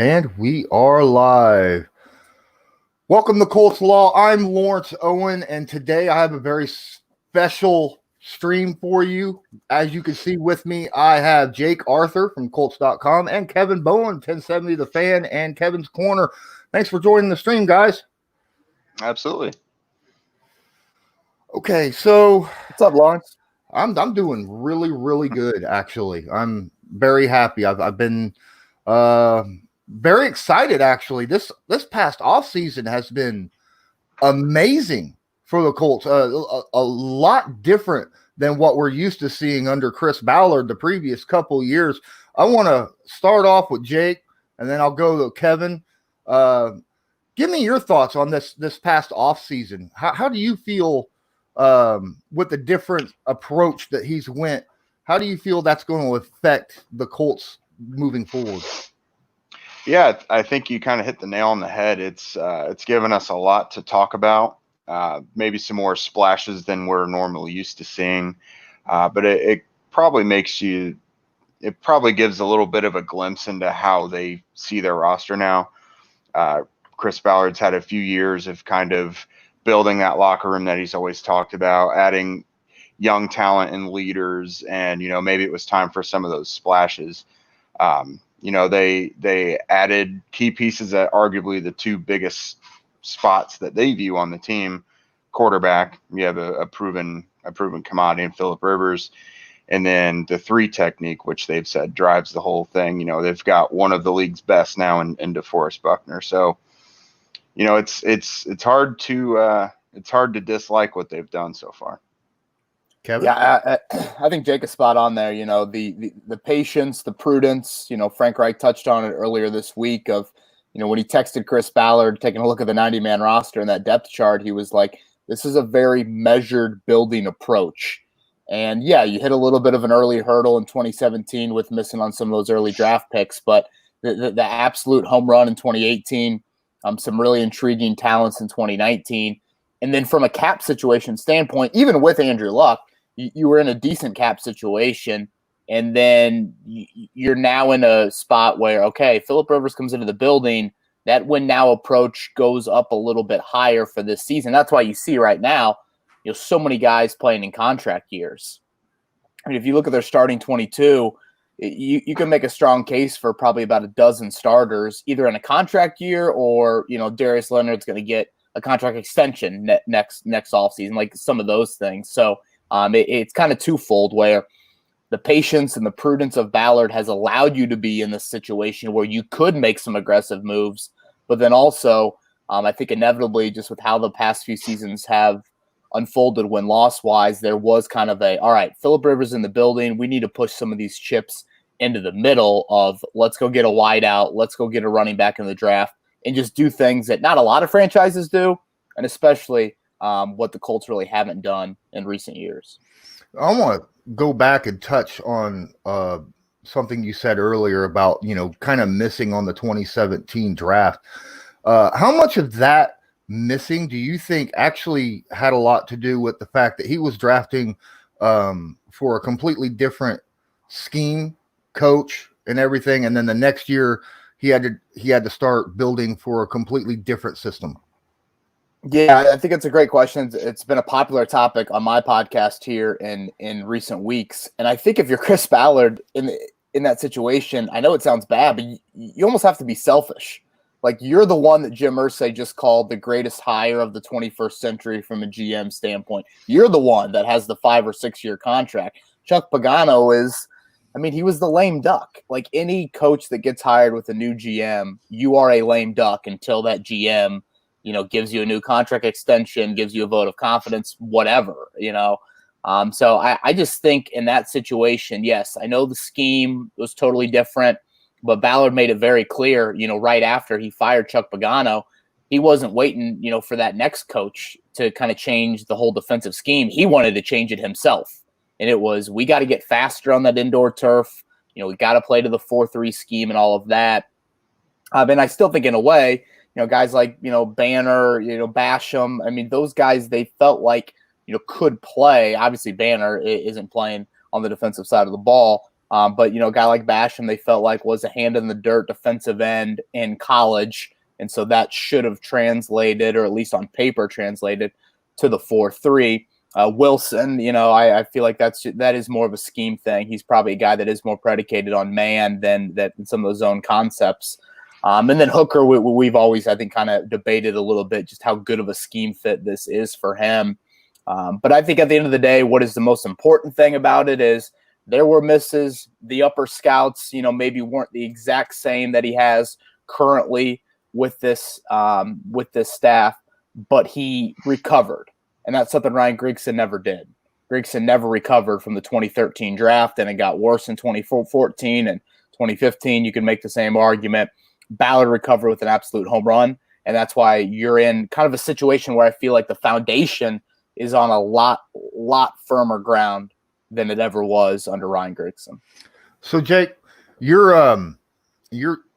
And we are live. Welcome to Colts Law. I'm Lawrence Owen, and today I have a very special stream for you. As you can see with me, I have Jake Arthur from Colts.com and Kevin Bowen, 1070 The Fan, and Kevin's Corner. Thanks for joining the stream, guys. Absolutely. Okay, so what's up, Lawrence? I'm doing really good. Actually, I'm very happy. I've been very excited. Actually, this past offseason has been amazing for the Colts. A lot different than what we're used to seeing under Chris Ballard the previous couple years. I want to start off with Jake, and then I'll go to Kevin. Give me your thoughts on this past offseason. How do you feel with the different approach that he's went? How do you feel that's going to affect the Colts moving forward? Yeah, I think you kind of hit the nail on the head. It's given us a lot to talk about, maybe some more splashes than we're normally used to seeing. But it probably gives a little bit of a glimpse into how they see their roster now. Chris Ballard's had a few years of kind of building that locker room that he's always talked about, adding young talent and leaders. And, maybe it was time for some of those splashes. They added key pieces at arguably the two biggest spots that they view on the team. Quarterback, you have a proven commodity in Phillip Rivers, and then the 3 technique, which they've said drives the whole thing. They've got one of the league's best now in DeForest Buckner. So, it's hard to dislike what they've done so far. Kevin? Yeah, I think Jake is spot on there. The patience, the prudence. Frank Reich touched on it earlier this week of, when he texted Chris Ballard, taking a look at the 90-man roster and that depth chart, he was like, this is a very measured building approach. And yeah, you hit a little bit of an early hurdle in 2017 with missing on some of those early draft picks, but the absolute home run in 2018, some really intriguing talents in 2019. And then from a cap situation standpoint, even with Andrew Luck, you were in a decent cap situation, and then you're now in a spot where, okay, Phillip Rivers comes into the building, that win now approach goes up a little bit higher for this season. That's why you see right now, so many guys playing in contract years. I mean, if you look at their starting 22, you can make a strong case for probably about a dozen starters, either in a contract year or, Darius Leonard's going to get a contract extension next offseason, like some of those things. So it's kind of twofold, where the patience and the prudence of Ballard has allowed you to be in this situation where you could make some aggressive moves. But then also, I think inevitably, just with how the past few seasons have unfolded win-loss wise, there was kind of all right, Phillip Rivers in the building, we need to push some of these chips into the middle of, let's go get a wideout, let's go get a running back in the draft, and just do things that not a lot of franchises do, and especially what the Colts really haven't done in recent years. I want to go back and touch on something you said earlier about, kind of missing on the 2017 draft. How much of that missing do you think actually had a lot to do with the fact that he was drafting for a completely different scheme, coach, and everything, and then the next year he had to start building for a completely different system? Yeah, I think it's a great question. It's been a popular topic on my podcast here in recent weeks. And I think if you're Chris Ballard in that situation, I know it sounds bad, but you almost have to be selfish. Like, you're the one that Jim Irsay just called the greatest hire of the 21st century from a GM standpoint. You're the one that has the 5 or 6 year contract. Chuck Pagano he was the lame duck. Like, any coach that gets hired with a new GM, you are a lame duck until that GM gives you a new contract extension, gives you a vote of confidence, whatever, So I just think in that situation, yes, I know the scheme was totally different. But Ballard made it very clear, right after he fired Chuck Pagano, he wasn't waiting, for that next coach to kind of change the whole defensive scheme. He wanted to change it himself. And it was, we got to get faster on that indoor turf. We got to play to the 4-3 scheme and all of that. And I still think in a way, guys like, Banner, Basham, I mean, those guys, they felt like, could play. Obviously, Banner isn't playing on the defensive side of the ball. But, a guy like Basham, they felt like was a hand in the dirt defensive end in college. And so that should have translated, or at least on paper translated, to the 4-3. Wilson, I feel like that is more of a scheme thing. He's probably a guy that is more predicated on man than some of those zone concepts. And then Hooker, we've always, I think, kind of debated a little bit just how good of a scheme fit this is for him. But I think at the end of the day, what is the most important thing about it is there were misses. The upper scouts, maybe weren't the exact same that he has currently with this staff, but he recovered. And that's something Ryan Grigson never did. Grigson never recovered from the 2013 draft, and it got worse in 2014 and 2015. You can make the same argument. Ballard recovered with an absolute home run, and that's why you're in kind of a situation where I feel like the foundation is on a lot firmer ground than it ever was under Ryan Grigson. So, Jake, you're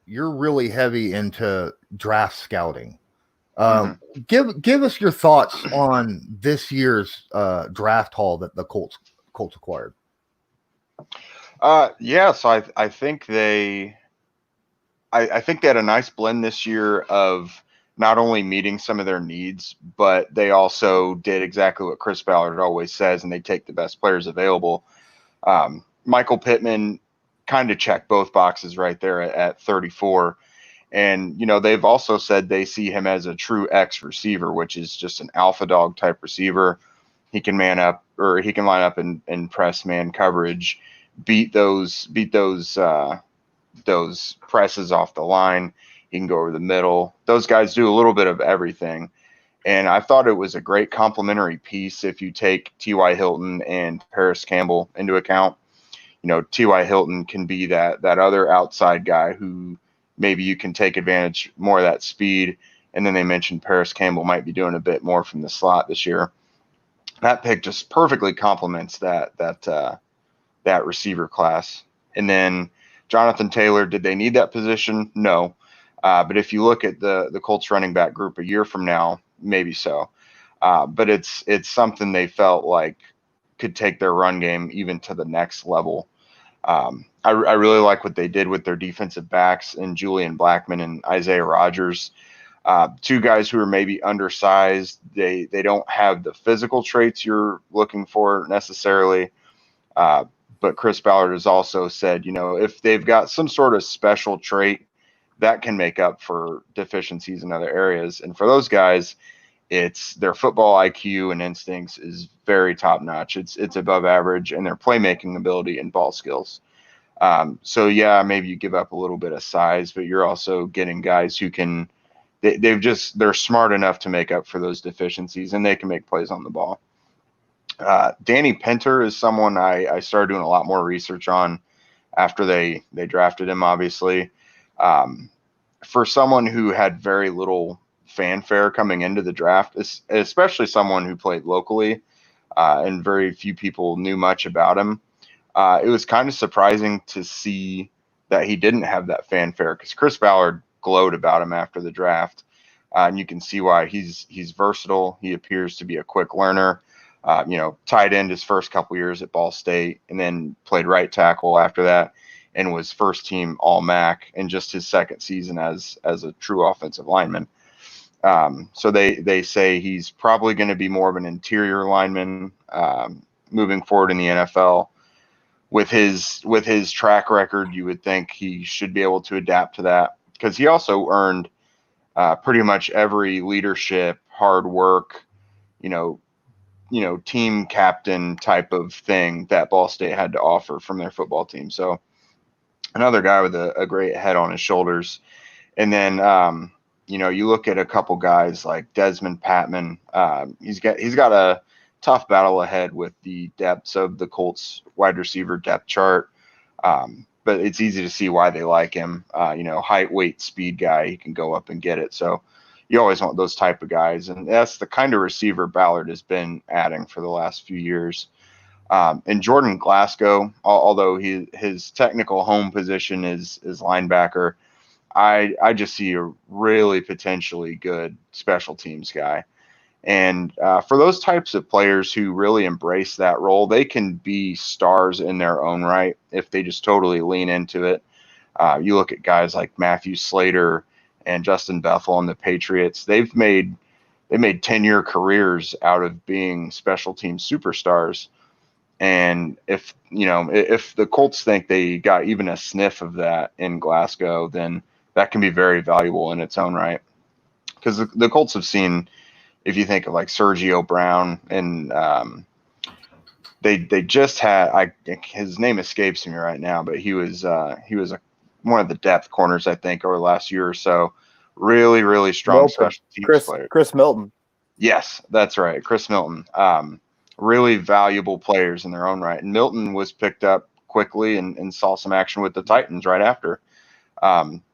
really heavy into draft scouting. Give us your thoughts on this year's draft haul that the Colts acquired. So I think they had a nice blend this year of not only meeting some of their needs, but they also did exactly what Chris Ballard always says, and they take the best players available. Michael Pittman kind of checked both boxes right there at 34. And, they've also said they see him as a true X receiver, which is just an alpha dog type receiver. He can man up, or he can line up and press man coverage, beat those presses off the line. He can go over the middle. Those guys do a little bit of everything. And I thought it was a great complementary piece if you take T.Y. Hilton and Paris Campbell into account. T.Y. Hilton can be that other outside guy who maybe you can take advantage more of that speed. And then they mentioned Paris Campbell might be doing a bit more from the slot this year. That pick just perfectly complements that receiver class. And then Jonathan Taylor, did they need that position? No. But if you look at the Colts running back group a year from now, maybe so. But it's something they felt like could take their run game even to the next level. I really like what they did with their defensive backs and Julian Blackmon and Isaiah Rodgers. Two guys who are maybe undersized. They don't have the physical traits you're looking for necessarily. But Chris Ballard has also said, if they've got some sort of special trait, that can make up for deficiencies in other areas. And for those guys, it's their football IQ and instincts is very top notch. It's above average, and their playmaking ability and ball skills. Maybe you give up a little bit of size, but you're also getting guys who can, they're smart enough to make up for those deficiencies, and they can make plays on the ball. Danny Pinter is someone I started doing a lot more research on after they drafted him, obviously. For someone who had very little fanfare coming into the draft, especially someone who played locally, and very few people knew much about him. It was kind of surprising to see that he didn't have that fanfare, because Chris Ballard glowed about him after the draft. And you can see why. He's versatile. He appears to be a quick learner. Tight end his first couple years at Ball State, and then played right tackle after that, and was first team All-MAC in just his second season as a true offensive lineman. So they say he's probably going to be more of an interior lineman moving forward in the NFL. With his track record, you would think he should be able to adapt to that, because he also earned pretty much every leadership, hard work, team captain type of thing that Ball State had to offer from their football team. So another guy with a great head on his shoulders. And then, you look at a couple guys like Desmond Patman. He's got a tough battle ahead with the depths of the Colts wide receiver depth chart. but it's easy to see why they like him. Height, weight, speed guy. He can go up and get it. So you always want those type of guys. And that's the kind of receiver Ballard has been adding for the last few years. And Jordan Glasgow, although his technical home position is linebacker, I just see a really potentially good special teams guy. And for those types of players who really embrace that role, they can be stars in their own right if they just totally lean into it. You look at guys like Matthew Slater and Justin Bethel on the Patriots. They made 10-year careers out of being special team superstars. And if the Colts think they got even a sniff of that in Glasgow, then that can be very valuable in its own right. Because the Colts have seen, if you think of like Sergio Brown, and they just had, his name escapes me right now, but he was one of the depth corners, I think, over the last year or so. Really, really strong special teams player. Chris Milton. Yes, that's right, Chris Milton. Really valuable players in their own right. And Milton was picked up quickly and saw some action with the Titans right after.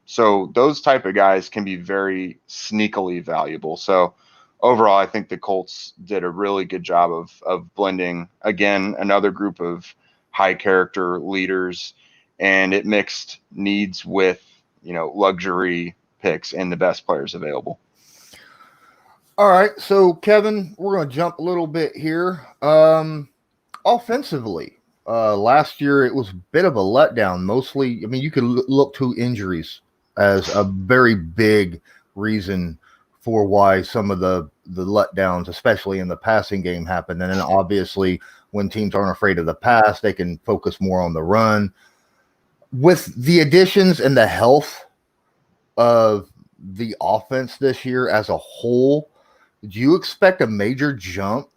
So those type of guys can be very sneakily valuable. So overall, I think the Colts did a really good job of blending, again, another group of high character leaders, and it mixed needs with, luxury picks and the best players available. All right, so Kevin, we're going to jump a little bit here. Offensively, last year it was a bit of a letdown. Mostly, you could look to injuries as a very big reason for why some of the letdowns, especially in the passing game, happened. And then obviously, when teams aren't afraid of the pass, they can focus more on the run. With the additions and the health of the offense this year as a whole, do you expect a major jump?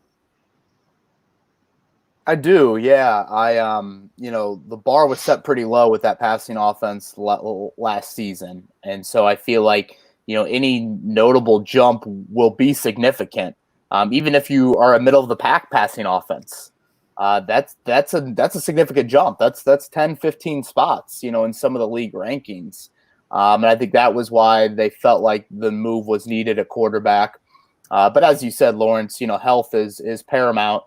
I do, yeah. The bar was set pretty low with that passing offense last season. And so I feel like, any notable jump will be significant. Even if you are a middle of the pack passing offense, that's a significant jump. That's 10, 15 spots, in some of the league rankings. And I think that was why they felt like the move was needed at quarterback. But as you said, Lawrence, health is paramount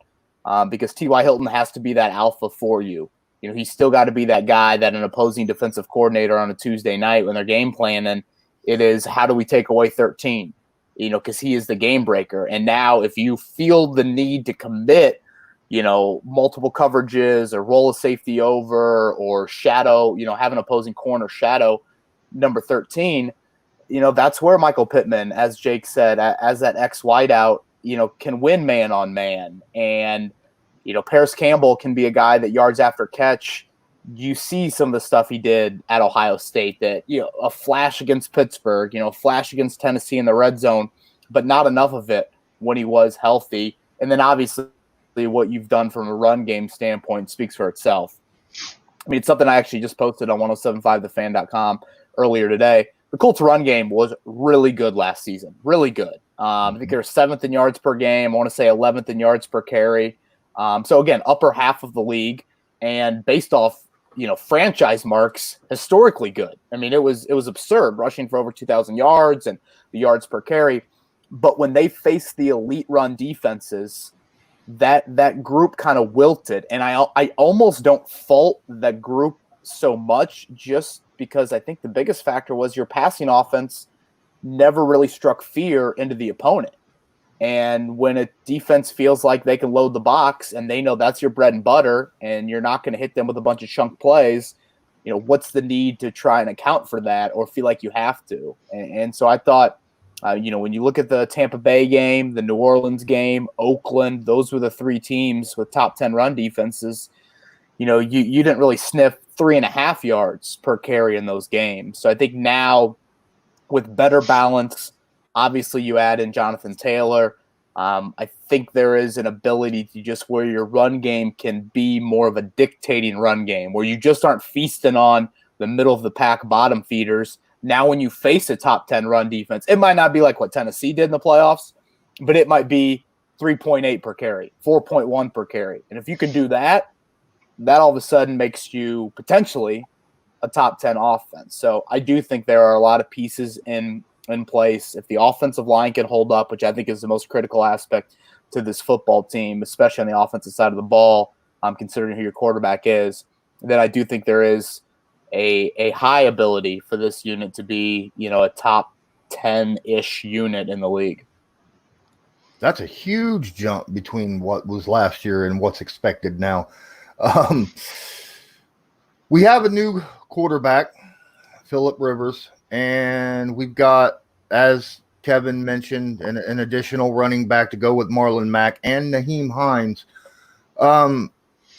because T.Y. Hilton has to be that alpha for you. He's still got to be that guy that an opposing defensive coordinator on a Tuesday night when they're game planning, it is, how do we take away 13? Because he is the game breaker. And now if you feel the need to commit, multiple coverages or roll a safety over or shadow, have an opposing corner shadow number 13, that's where Michael Pittman, as Jake said, as that X wideout, can win man on man. And, Paris Campbell can be a guy that yards after catch. You see some of the stuff he did at Ohio State that, a flash against Pittsburgh, a flash against Tennessee in the red zone, but not enough of it when he was healthy. And then obviously what you've done from a run game standpoint speaks for itself. It's something I actually just posted on 1075thefan.com earlier today. The Colts run game was really good last season. Really good. I think they were 7th in yards per game. I want to say 11th in yards per carry. So again, upper half of the league, and based off, franchise marks, historically good. It was absurd, rushing for over 2,000 yards and the yards per carry. But when they faced the elite run defenses, that group kind of wilted. And I almost don't fault that group so much, just because I think the biggest factor was your passing offense never really struck fear into the opponent. And when a defense feels like they can load the box and they know that's your bread and butter and you're not going to hit them with a bunch of chunk plays, what's the need to try and account for that or feel like you have to? And so I thought, when you look at the Tampa Bay game, the New Orleans game, Oakland, those were the 3 teams with top 10 run defenses. You didn't really sniff 3.5 yards per carry in those games. So I think now with better balance, obviously you add in Jonathan Taylor. I think there is an ability to just where your run game can be more of a dictating run game, where you just aren't feasting on the middle of the pack bottom feeders. Now when you face a top 10 run defense, it might not be like what Tennessee did in the playoffs, but it might be 3.8 per carry, 4.1 per carry. And if you can do that, that all of a sudden makes you potentially a top 10 offense. So I do think there are a lot of pieces in place. If the offensive line can hold up, which I think is the most critical aspect to this football team, especially on the offensive side of the ball, considering who your quarterback is, then I do think there is a high ability for this unit to be, a top 10-ish unit in the league. That's a huge jump between what was last year and what's expected now. We have a new quarterback, Phillip Rivers, and we've got, as Kevin mentioned, an additional running back to go with Marlon Mack and Nyheim Hines.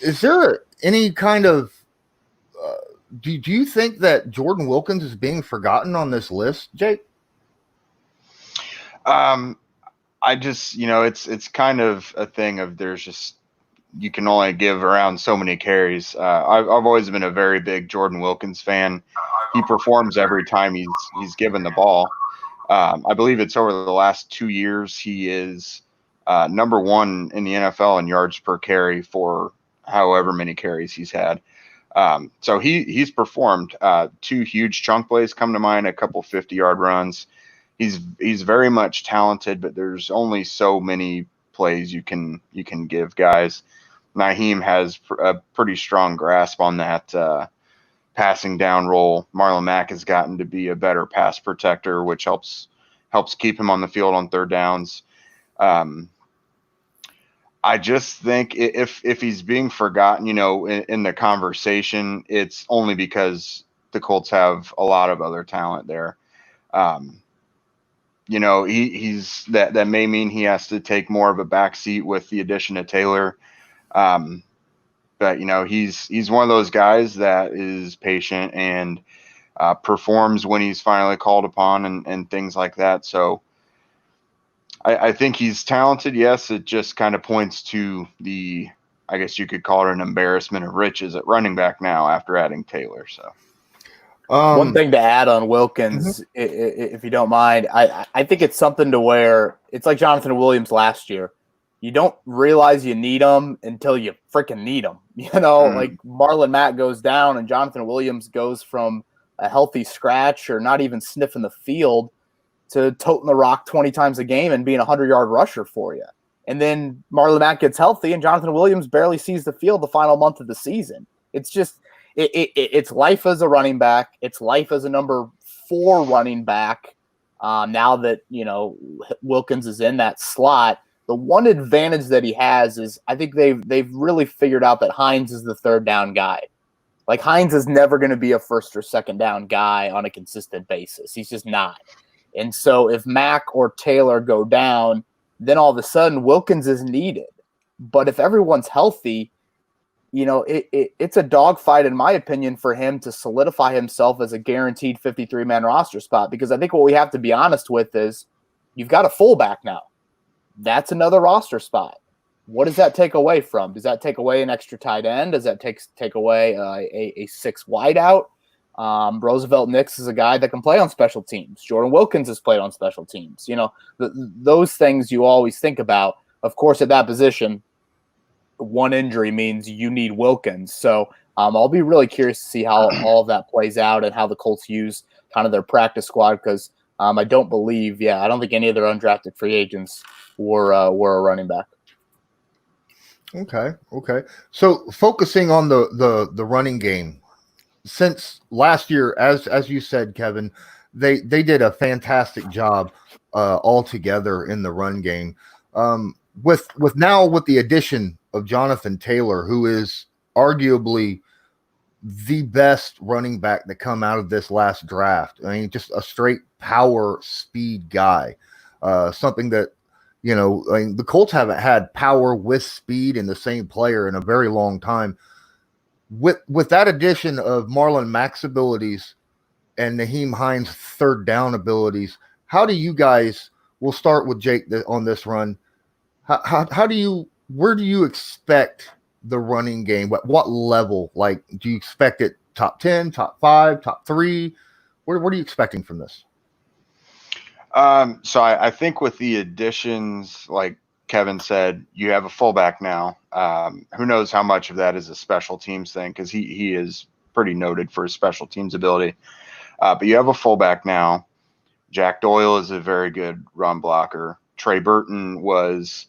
Is there any kind of do you think that Jordan Wilkins is being forgotten on this list, Jake? I just, it's kind of a thing of there's just, you can only give around so many carries. I've always been a very big Jordan Wilkins fan. He performs every time he's given the ball. I believe it's over the last 2 years. He is number one in the NFL in yards per carry for however many carries he's had. So he's performed. 2 huge chunk plays come to mind, a couple 50-yard runs. He's very much talented, but there's only so many plays you can give guys. Nyheim has a pretty strong grasp on that passing down role. Marlon Mack has gotten to be a better pass protector, which helps keep him on the field on third downs. I just think if he's being forgotten, in the conversation, it's only because the Colts have a lot of other talent there. He's that may mean he has to take more of a backseat with the addition of Taylor. But he's one of those guys that is patient and performs when he's finally called upon and things like that. So I think he's talented. Yes, it just kind of points to I guess you could call it an embarrassment of riches at running back now after adding Taylor. So. One thing to add on Wilkins, if you don't mind, I think it's something to where it's like Jonathan Williams last year. You don't realize you need him until you freaking need him. Like Marlon Mack goes down and Jonathan Williams goes from a healthy scratch or not even sniffing the field to toting the rock 20 times a game and being a 100-yard rusher for you. And then Marlon Mack gets healthy and Jonathan Williams barely sees the field the final month of the season. It's just it's life as a running back. It's life as a number 4 running back. Now that, Wilkins is in that slot, the one advantage that he has is I think they've really figured out that Hines is the third down guy. Like Hines is never going to be a first or second down guy on a consistent basis. He's just not. And so if Mack or Taylor go down, then all of a sudden Wilkins is needed. But if everyone's healthy, it's a dogfight, in my opinion, for him to solidify himself as a guaranteed 53-man roster spot. Because I think what we have to be honest with is you've got a fullback now. That's another roster spot. What does that take away from? Does that take away an extra tight end? Does that take away a 6 wideout? Roosevelt Nix is a guy that can play on special teams. Jordan Wilkins has played on special teams. Those things you always think about. Of course, at that position, one injury means you need Wilkins. So I'll be really curious to see how all of that plays out and how the Colts use kind of their practice squad because I don't think any of their undrafted free agents were a running back. Okay. So focusing on the running game, since last year, as you said, Kevin, they did a fantastic job altogether in the run game. With the addition of Jonathan Taylor, who is arguably the best running back that come out of this last draft. I mean, just a straight power speed guy. Something that, the Colts haven't had power with speed in the same player in a very long time. With that addition of Marlon Mack's abilities and Nyheim Hines' third down abilities, how do you guys, we'll start with Jake on this run. Where do you expect the running game? What level? Like, do you expect it top 10, top 5, top 3? What are you expecting from this? So I think with the additions, like Kevin said, you have a fullback now. Who knows how much of that is a special teams thing? Because he is pretty noted for his special teams ability. But you have a fullback now. Jack Doyle is a very good run blocker. Trey Burton was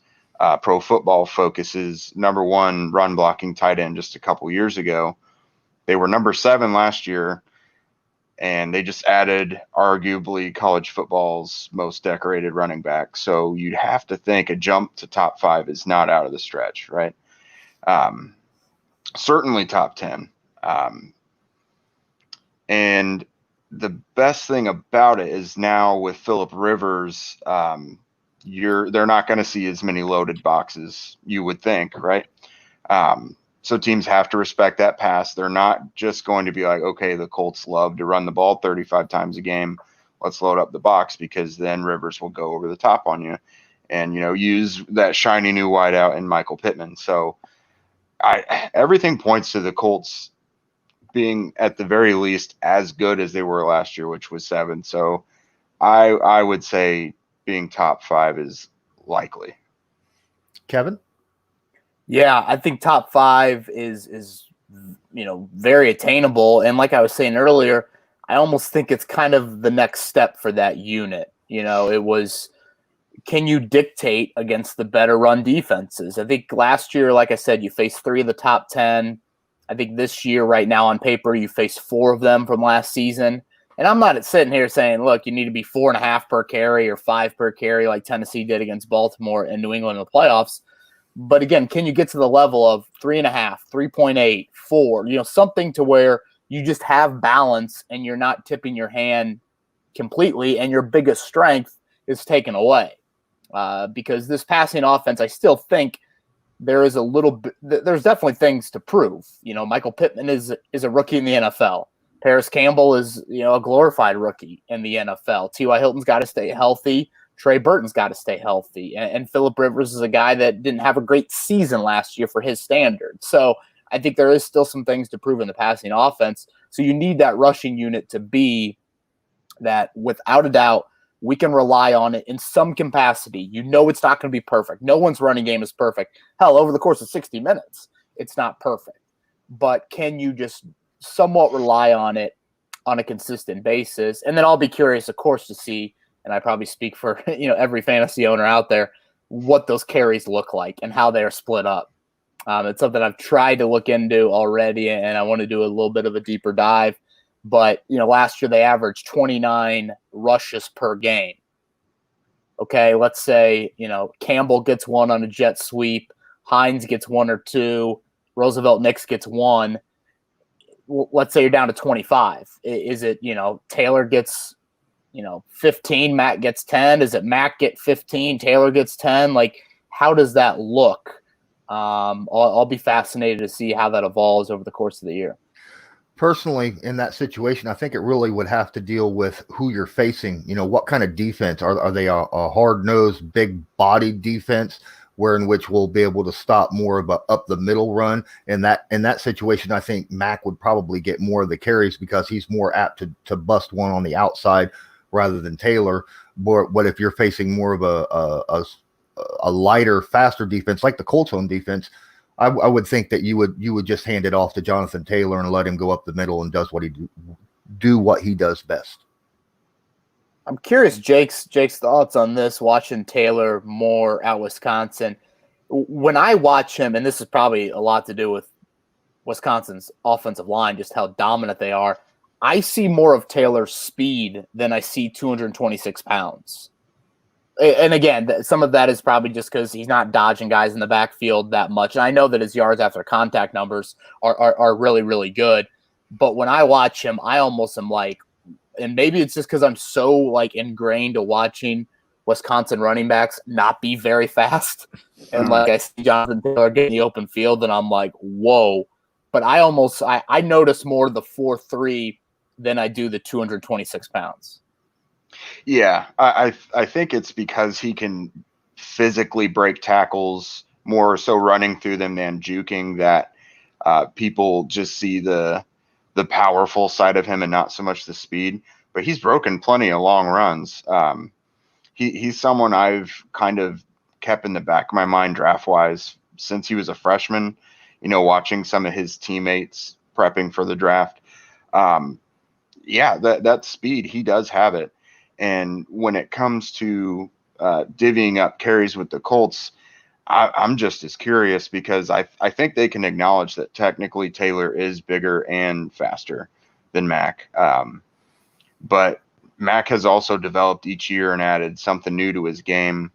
Pro Football Focus's #1 run blocking tight end just a couple years ago. They were number 7 last year, and they just added arguably college football's most decorated running back. So you'd have to think a jump to top 5 is not out of the stretch, right? Certainly top 10. And the best thing about it is now with Phillip Rivers, they're not going to see as many loaded boxes, you would think, right? So teams have to respect that pass. They're not just going to be like, okay, the Colts love to run the ball 35 times a game. Let's load up the box, because then Rivers will go over the top on you and, use that shiny new wideout in Michael Pittman. So everything points to the Colts being at the very least as good as they were last year, which was 7. So I would say being top 5 is likely. Kevin? Yeah, I think top 5 is very attainable. And like I was saying earlier, I almost think it's kind of the next step for that unit. It was, can you dictate against the better run defenses? I think last year, like I said, you faced 3 of the top 10. I think this year, right now on paper, you face 4 of them from last season. And I'm not sitting here saying, look, you need to be 4.5 per carry or 5 per carry like Tennessee did against Baltimore and New England in the playoffs. But again, can you get to the level of 3.5, 3.8, 4, something to where you just have balance and you're not tipping your hand completely and your biggest strength is taken away. Because this passing offense, I still think there is there's definitely things to prove. Michael Pittman is a rookie in the NFL. Paris Campbell is, a glorified rookie in the NFL. T.Y. Hilton's got to stay healthy. Trey Burton's got to stay healthy. And Phillip Rivers is a guy that didn't have a great season last year for his standards. So I think there is still some things to prove in the passing offense. So you need that rushing unit to be that, without a doubt, we can rely on it in some capacity. It's not going to be perfect. No one's running game is perfect. Hell, over the course of 60 minutes, it's not perfect. But can you just somewhat rely on it on a consistent basis? And then I'll be curious, of course, to see, and I probably speak for every fantasy owner out there, what those carries look like and how they are split up. It's something I've tried to look into already, and I want to do a little bit of a deeper dive. But, last year they averaged 29 rushes per game. Okay, let's say, Campbell gets 1 on a jet sweep, Hines gets 1 or 2, Roosevelt Nix gets 1. Let's say you're down to 25. Is it, Taylor gets, 15, Matt gets 10? Is it Matt get 15, Taylor gets 10? Like, how does that look? I'll be fascinated to see how that evolves over the course of the year. Personally, in that situation, I think it really would have to deal with who you're facing. What kind of defense are they? A hard-nosed, big-bodied defense, in which we'll be able to stop more of a up the middle run. In that situation, I think Mac would probably get more of the carries because he's more apt to bust one on the outside rather than Taylor. But if you're facing more of a lighter, faster defense like the Colts' own defense, I would think that you would just hand it off to Jonathan Taylor and let him go up the middle and do what he does best. I'm curious, Jake's thoughts on this, watching Taylor more at Wisconsin. When I watch him, and this is probably a lot to do with Wisconsin's offensive line, just how dominant they are, I see more of Taylor's speed than I see 226 pounds. And again, some of that is probably just because he's not dodging guys in the backfield that much. And I know that his yards after contact numbers are really, really good. But when I watch him, I almost am like, and maybe it's just because I'm so like ingrained to watching Wisconsin running backs not be very fast. And like I see Jonathan Taylor getting the open field, and I'm like, whoa. But I notice more the 4.3 than I do the 226 pounds. Yeah, I think it's because he can physically break tackles more so running through them than juking, that people just see the powerful side of him and not so much the speed. But he's broken plenty of long runs. He's someone I've kind of kept in the back of my mind draft-wise since he was a freshman. Watching some of his teammates prepping for the draft. That speed, he does have it. And when it comes to divvying up carries with the Colts, I'm just as curious because I think they can acknowledge that technically Taylor is bigger and faster than Mac. But Mac has also developed each year and added something new to his game.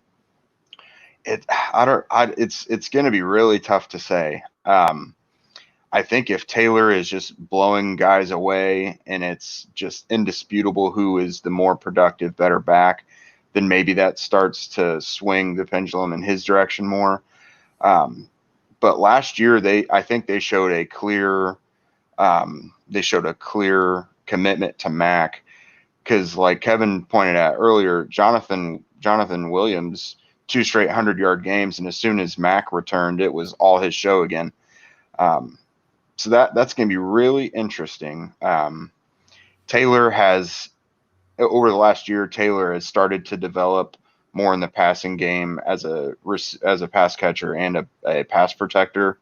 It's going to be really tough to say. I think if Taylor is just blowing guys away and it's just indisputable who is the more productive, better back, then maybe that starts to swing the pendulum in his direction more. But last year, I think they showed a clear commitment to Mac, because like Kevin pointed out earlier, Jonathan Williams, 2 straight 100-yard games, and as soon as Mac returned, it was all his show again. So that's going to be really interesting. Taylor has, over the last year, Taylor has started to develop more in the passing game as a pass catcher and a pass protector.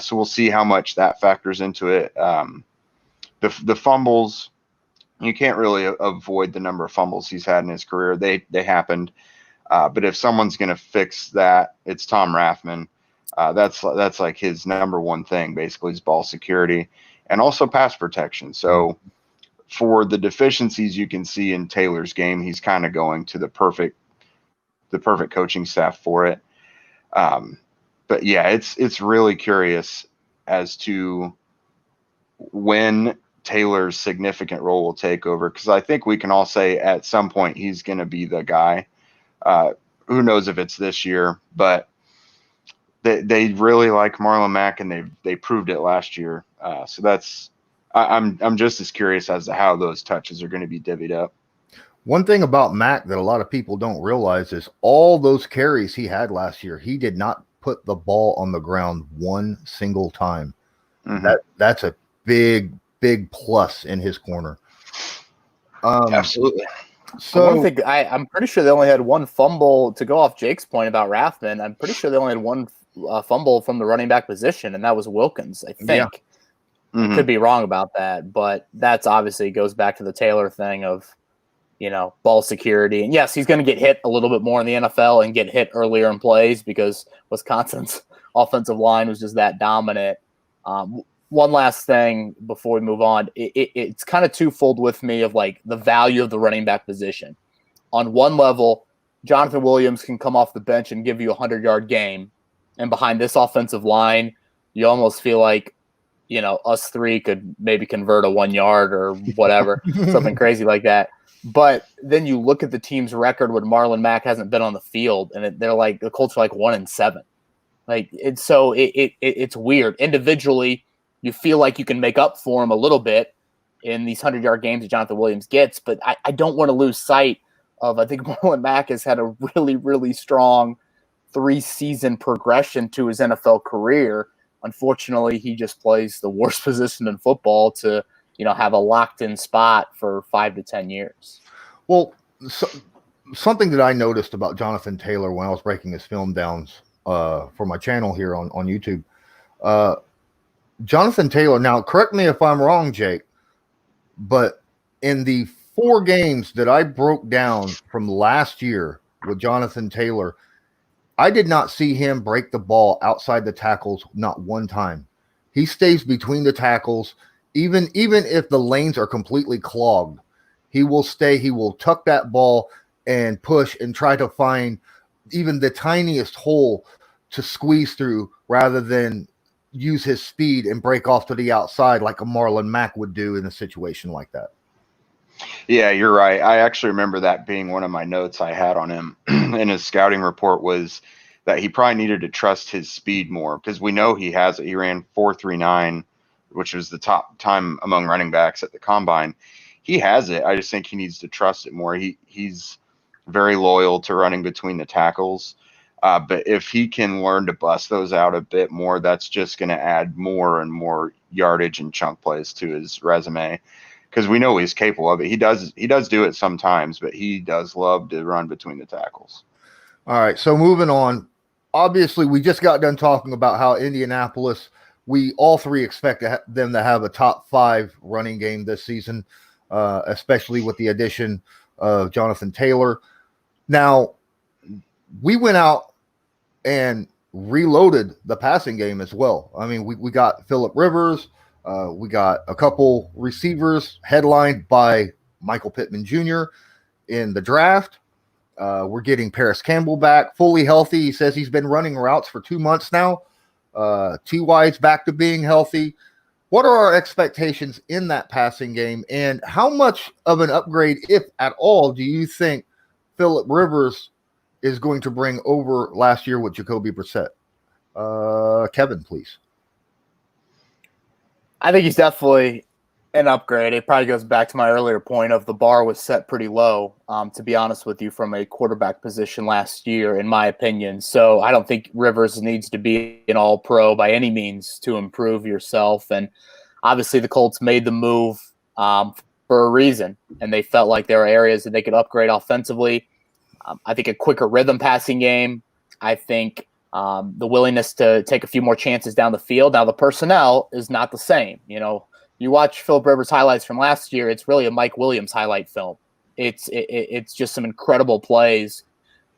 So we'll see how much that factors into it. The fumbles, you can't really avoid the number of fumbles he's had in his career. They happened. But if someone's going to fix that, it's Tom Rathman. That's like his number one thing, basically, is ball security and also pass protection. So for the deficiencies you can see in Taylor's game, he's kind of going to the perfect coaching staff for it. But yeah, it's really curious as to when Taylor's significant role will take over, because I think we can all say at some point he's going to be the guy. Who knows if it's this year, but they really like Marlon Mack, and they proved it last year. So I'm just as curious as to how those touches are going to be divvied up. One thing about Mack that a lot of people don't realize is all those carries he had last year, he did not put the ball on the ground one single time. Mm-hmm. That's a big plus in his corner. Absolutely. So one thing, I'm pretty sure they only had one fumble, to go off Jake's point about Rathman. I'm pretty sure they only had one fumble from the running back position, and that was Wilkins, I think. Yeah. Mm-hmm. Could be wrong about that, but that's obviously goes back to the Taylor thing of, ball security. And yes, he's going to get hit a little bit more in the NFL and get hit earlier in plays because Wisconsin's offensive line was just that dominant. One last thing before we move on, it's kind of twofold with me of like the value of the running back position. On one level, Jonathan Williams can come off the bench and give you a 100-yard game. And behind this offensive line, you almost feel like, us three could maybe convert a 1 yard or whatever, something crazy like that. But then you look at the team's record when Marlon Mack hasn't been on the field, and they're like, the Colts are like 1-7. Like it's weird. Individually, you feel like you can make up for him a little bit in these 100-yard games that Jonathan Williams gets, but I don't want to lose sight of, I think Marlon Mack has had a really, really strong 3-season progression to his NFL career. Unfortunately, he just plays the worst position in football to, have a locked-in spot for 5 to 10 years. Well, something that I noticed about Jonathan Taylor when I was breaking his film downs for my channel here on YouTube, Jonathan Taylor, now correct me if I'm wrong, Jake, but in the 4 games that I broke down from last year with Jonathan Taylor, I did not see him break the ball outside the tackles not one time. He stays between the tackles. Even if the lanes are completely clogged, he will stay. He will tuck that ball and push and try to find even the tiniest hole to squeeze through rather than use his speed and break off to the outside like a Marlon Mack would do in a situation like that. Yeah, you're right. I actually remember that being one of my notes I had on him in his scouting report, was that he probably needed to trust his speed more, because we know he has it. He ran 4.39, which was the top time among running backs at the combine. He has it. I just think he needs to trust it more. He's very loyal to running between the tackles. But if he can learn to bust those out a bit more, that's just going to add more and more yardage and chunk plays to his resume, because we know he's capable of it. He does do it sometimes, but he does love to run between the tackles. All right, so moving on. Obviously, we just got done talking about how Indianapolis we all three expect them to have a top 5 running game this season, especially with the addition of Jonathan Taylor. Now, we went out and reloaded the passing game as well. I mean, we got Phillip Rivers. We got a couple receivers headlined by Michael Pittman Jr. in the draft. We're getting Paris Campbell back, fully healthy. He says he's been running routes for 2 months now. T.Y.'s back to being healthy. What are our expectations in that passing game, and how much of an upgrade, if at all, do you think Phillip Rivers is going to bring over last year with Jacoby Brissett? Kevin, please. I think he's definitely an upgrade. It probably goes back to my earlier point of the bar was set pretty low, to be honest with you, from a quarterback position last year, in my opinion. So I don't think Rivers needs to be an all-pro by any means to improve yourself. And obviously the Colts made the move for a reason, and they felt like there were areas that they could upgrade offensively. I think a quicker rhythm passing game. I think the willingness to take a few more chances down the field. Now, the personnel is not the same. You know, you watch Phillip Rivers highlights from last year, it's really a Mike Williams highlight film. It's just some incredible plays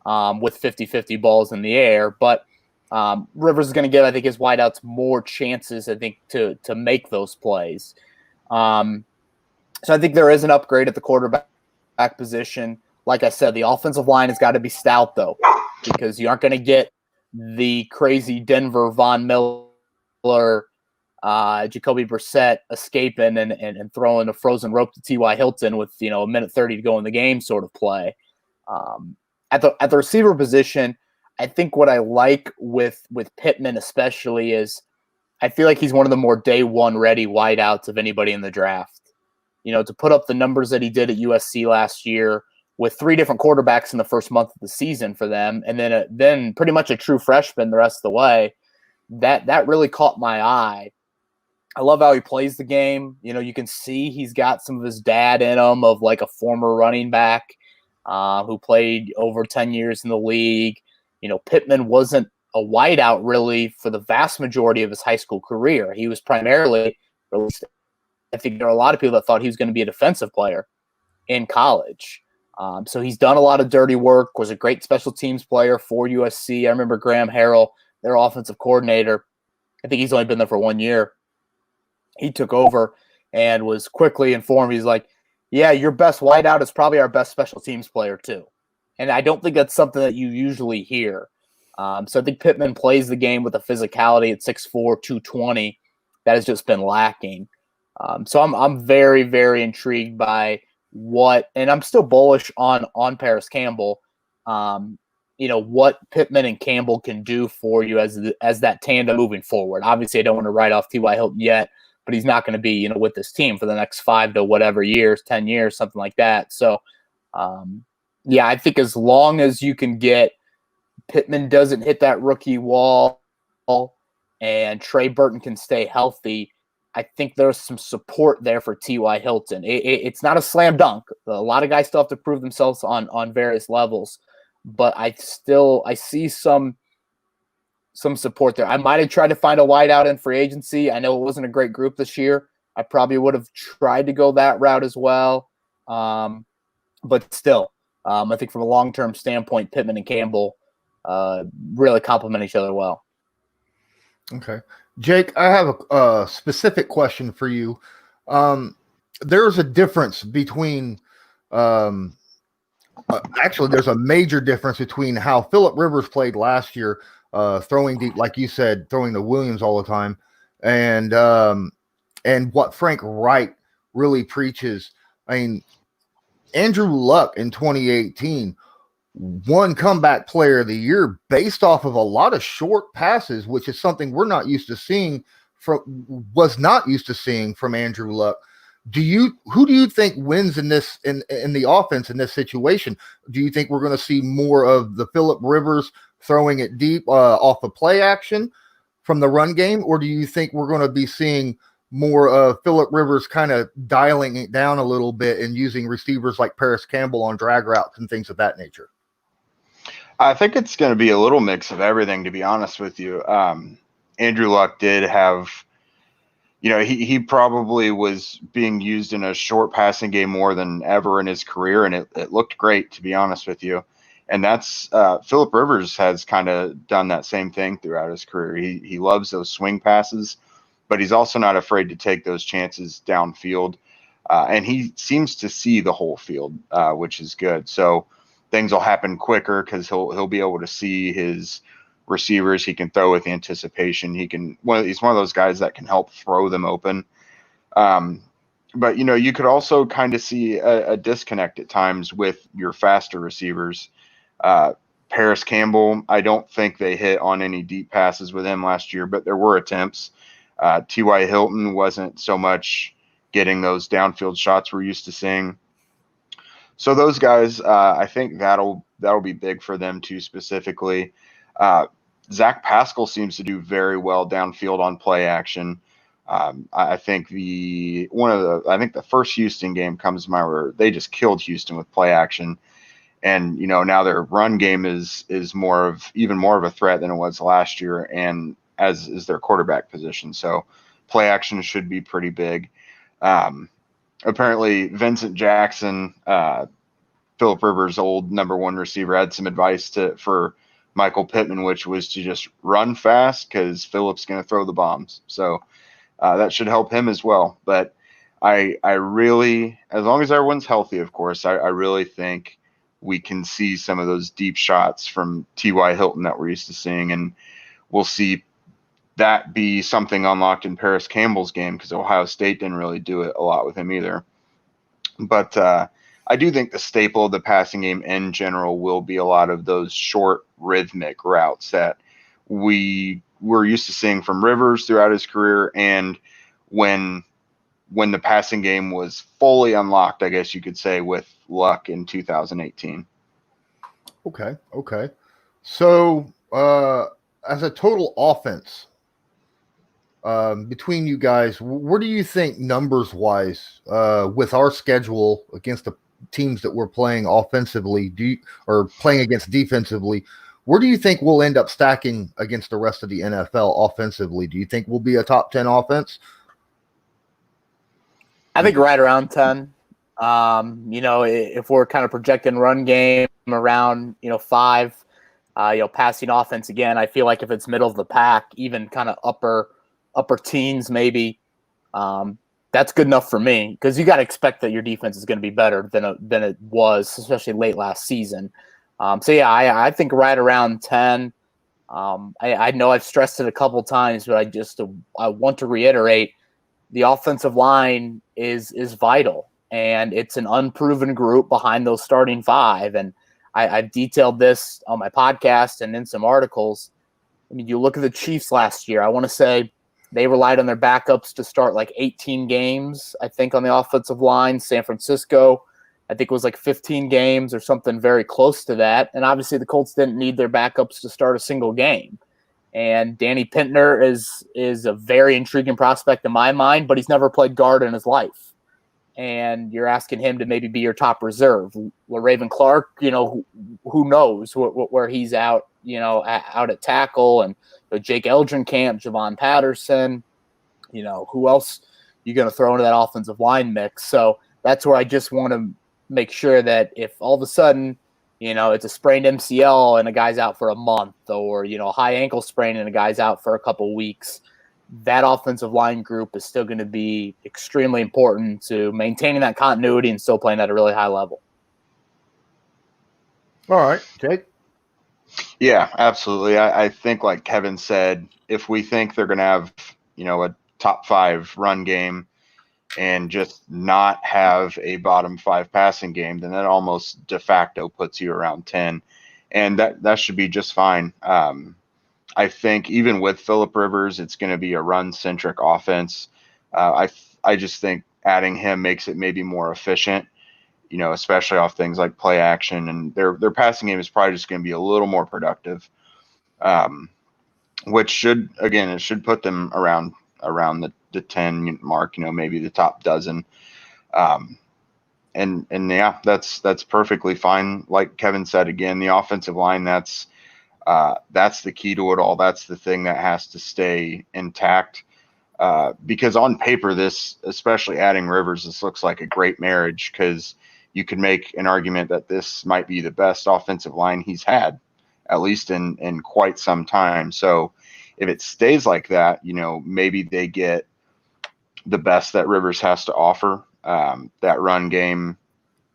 with 50-50 balls in the air. But Rivers is going to give, I think, his wideouts more chances, I think, to make those plays. So I think there is an upgrade at the quarterback position. Like I said, the offensive line has got to be stout, though, because you aren't going to get the crazy Denver Von Miller, Jacoby Brissett escaping and throwing a frozen rope to T.Y. Hilton with, you know, a minute 30 to go in the game sort of play. At the receiver position, I think what I like with Pittman especially is I feel like he's one of the more day one ready wideouts of anybody in the draft. You know, to put up the numbers that he did at USC last year with 3 different quarterbacks in the first month of the season for them, and then pretty much a true freshman the rest of the way, that really caught my eye. I love how he plays the game. You know, you can see he's got some of his dad in him, of like a former running back who played over 10 years in the league. You know, Pittman wasn't a wideout really for the vast majority of his high school career. He was primarily, I think there are a lot of people that thought he was going to be a defensive player in college. So he's done a lot of dirty work, was a great special teams player for USC. I remember Graham Harrell, their offensive coordinator. I think he's only been there for 1 year. He took over and was quickly informed. He's like, yeah, your best wideout is probably our best special teams player too. And I don't think that's something that you usually hear. So I think Pittman plays the game with a physicality at 6'4", 220 that has just been lacking. So I'm very, very intrigued by and I'm still bullish on Paris Campbell. You know, what Pittman and Campbell can do for you as that tandem moving forward. Obviously, I don't want to write off T.Y. Hilton yet, but he's not going to be, you know, with this team for the next 5 to whatever years, 10 years, something like that. So, yeah, I think as long as you can get Pittman doesn't hit that rookie wall and Trey Burton can stay healthy, I think there's some support there for T.Y. Hilton. It's not a slam dunk. A lot of guys still have to prove themselves on various levels, but I see some support there. I might have tried to find a wideout in free agency. I know it wasn't a great group this year. I probably would have tried to go that route as well. But still, I think from a long-term standpoint, Pittman and Campbell really complement each other well. Okay. Jake, I have a specific question for you. There's a difference between actually, there's a major difference between how Phillip Rivers played last year, throwing deep, like you said, throwing to Williams all the time, and what Frank Wright really preaches. I mean, Andrew Luck in 2018 won comeback player of the year based off of a lot of short passes, which is something was not used to seeing from Andrew Luck. Who do you think wins in this in the offense in this situation? Do you think we're going to see more of the Phillip Rivers throwing it deep off of play action from the run game, or do you think we're going to be seeing more of Phillip Rivers kind of dialing it down a little bit and using receivers like Paris Campbell on drag routes and things of that nature? I think it's going to be a little mix of everything, to be honest with you. And Andrew Luck did have, he probably was being used in a short passing game more than ever in his career, and it looked great, to be honest with you. And that's Phillip Rivers has kind of done that same thing throughout his career. He loves those swing passes, but he's also not afraid to take those chances downfield. And he seems to see the whole field, which is good. So things will happen quicker because he'll be able to see his receivers. He can throw with anticipation. He's one of those guys that can help throw them open. But you could also kind of see a disconnect at times with your faster receivers. Paris Campbell, I don't think they hit on any deep passes with him last year, but there were attempts. T.Y. Hilton wasn't so much getting those downfield shots we're used to seeing. So those guys, I think that'll be big for them too, specifically. Zach Pascal seems to do very well downfield on play action. I think the first Houston game comes to mind where they just killed Houston with play action. And, now their run game is even more of a threat than it was last year, and as is their quarterback position. So play action should be pretty big. Apparently Vincent Jackson, Phillip Rivers' old number one receiver, had some advice for Michael Pittman, which was to just run fast because Phillip's going to throw the bombs. So that should help him as well. But I really, as long as everyone's healthy, of course, I really think we can see some of those deep shots from T.Y. Hilton that we're used to seeing, and we'll see that be something unlocked in Paris Campbell's game because Ohio State didn't really do it a lot with him either. But I do think the staple of the passing game in general will be a lot of those short rhythmic routes that we were used to seeing from Rivers throughout his career, and when the passing game was fully unlocked, I guess you could say, with Luck in 2018. Okay. So as a total offense, between you guys, where do you think numbers wise, with our schedule against the teams that we're playing offensively, or playing against defensively, where do you think we'll end up stacking against the rest of the NFL offensively? Do you think we'll be a top 10 offense? I think right around 10. If we're kind of projecting run game around, 5, passing offense again, I feel like if it's middle of the pack, even kind of upper teens maybe, that's good enough for me, because you got to expect that your defense is going to be better than it was, especially late last season. I think right around 10. I know I've stressed it a couple times, but I want to reiterate, the offensive line is vital, and it's an unproven group behind those starting 5. And I've detailed this on my podcast and in some articles. I mean, you look at the Chiefs last year, I want to say they relied on their backups to start like 18 games, I think, on the offensive line. San Francisco, I think it was like 15 games or something very close to that. And obviously the Colts didn't need their backups to start a single game. And Danny Pintner is a very intriguing prospect in my mind, but he's never played guard in his life. And you're asking him to maybe be your top reserve. Raven Clark, who knows where he's out, out at tackle, and Jake Eldrenkamp, Javon Patterson, who else you going to throw into that offensive line mix? So that's where I just want to make sure that if all of a sudden, it's a sprained MCL and a guy's out for a month, or, a high ankle sprain and a guy's out for a couple weeks, that offensive line group is still going to be extremely important to maintaining that continuity and still playing at a really high level. All right, Jake. Yeah, absolutely. I think, like Kevin said, if we think they're going to have, a top 5 run game and just not have a bottom 5 passing game, then that almost de facto puts you around 10. And that should be just fine. I think even with Phillip Rivers, it's going to be a run-centric offense. I just think adding him makes it maybe more efficient, especially off things like play action. And their passing game is probably just going to be a little more productive, which should put them around the 10 mark, maybe the top dozen. And yeah, that's perfectly fine. Like Kevin said, again, the offensive line, that's That's the key to it all. That's the thing that has to stay intact. Because on paper, this, especially adding Rivers, this looks like a great marriage, because you could make an argument that this might be the best offensive line he's had, at least in quite some time. So if it stays like that, maybe they get the best that Rivers has to offer. That run game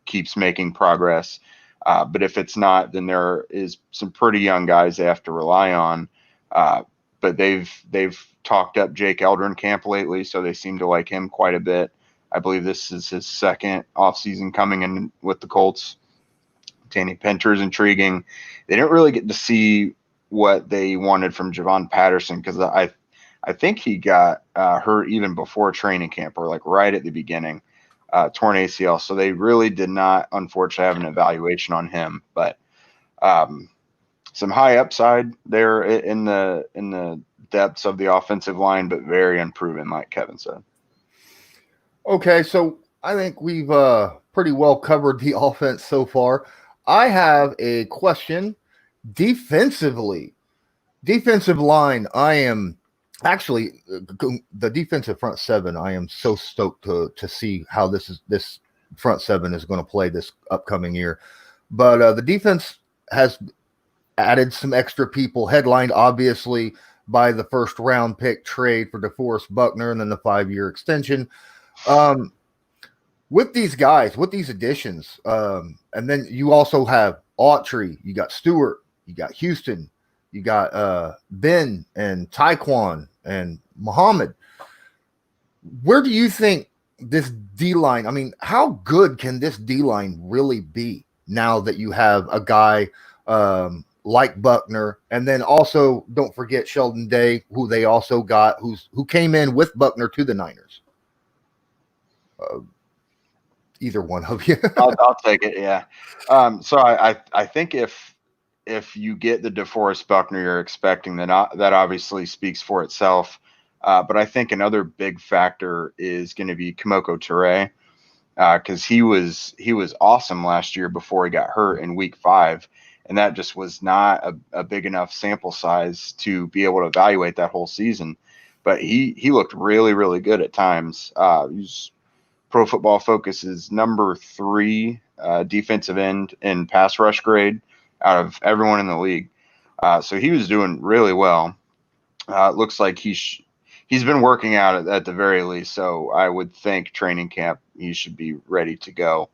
keeps making progress. But if it's not, then there is some pretty young guys they have to rely on. But they've talked up Jake Eldrenkamp lately, so they seem to like him quite a bit. I believe this is his second offseason coming in with the Colts. Danny Pinter is intriguing. They didn't really get to see what they wanted from Javon Patterson, because I think he got hurt even before training camp, or like right at the beginning, torn ACL. So they really did not, unfortunately, have an evaluation on him. But some high upside there in the depths of the offensive line, but very unproven, like Kevin said. Okay, so I think we've pretty well covered the offense so far. I have a question. Defensive line, I am actually the defensive front seven. I am so stoked to see how this front seven is going to play this upcoming year. But the defense has added some extra people, headlined obviously by the first round pick trade for DeForest Buckner and then the 5-year extension. With these guys, with these additions, and then you also have Autry, you got Stewart, you got Houston, you got Ben and Taekwon and Muhammad. Where do you think this D-line, I mean, how good can this D-line really be now that you have a guy like Buckner, and then also don't forget Sheldon Day, who they also got, who came in with Buckner to the Niners? Either one of you. I'll take it. Yeah. So I think if you get the DeForest Buckner you're expecting, then that obviously speaks for itself. But I think another big factor is going to be Kemoko Turay, because he was awesome last year before he got hurt in week 5. And that just was not a big enough sample size to be able to evaluate that whole season. But he looked really, really good at times. He's Pro Football Focus's number 3 defensive end in pass rush grade out of everyone in the league. So he was doing really well. It looks like he's been working out at the very least. So I would think training camp he should be ready to go.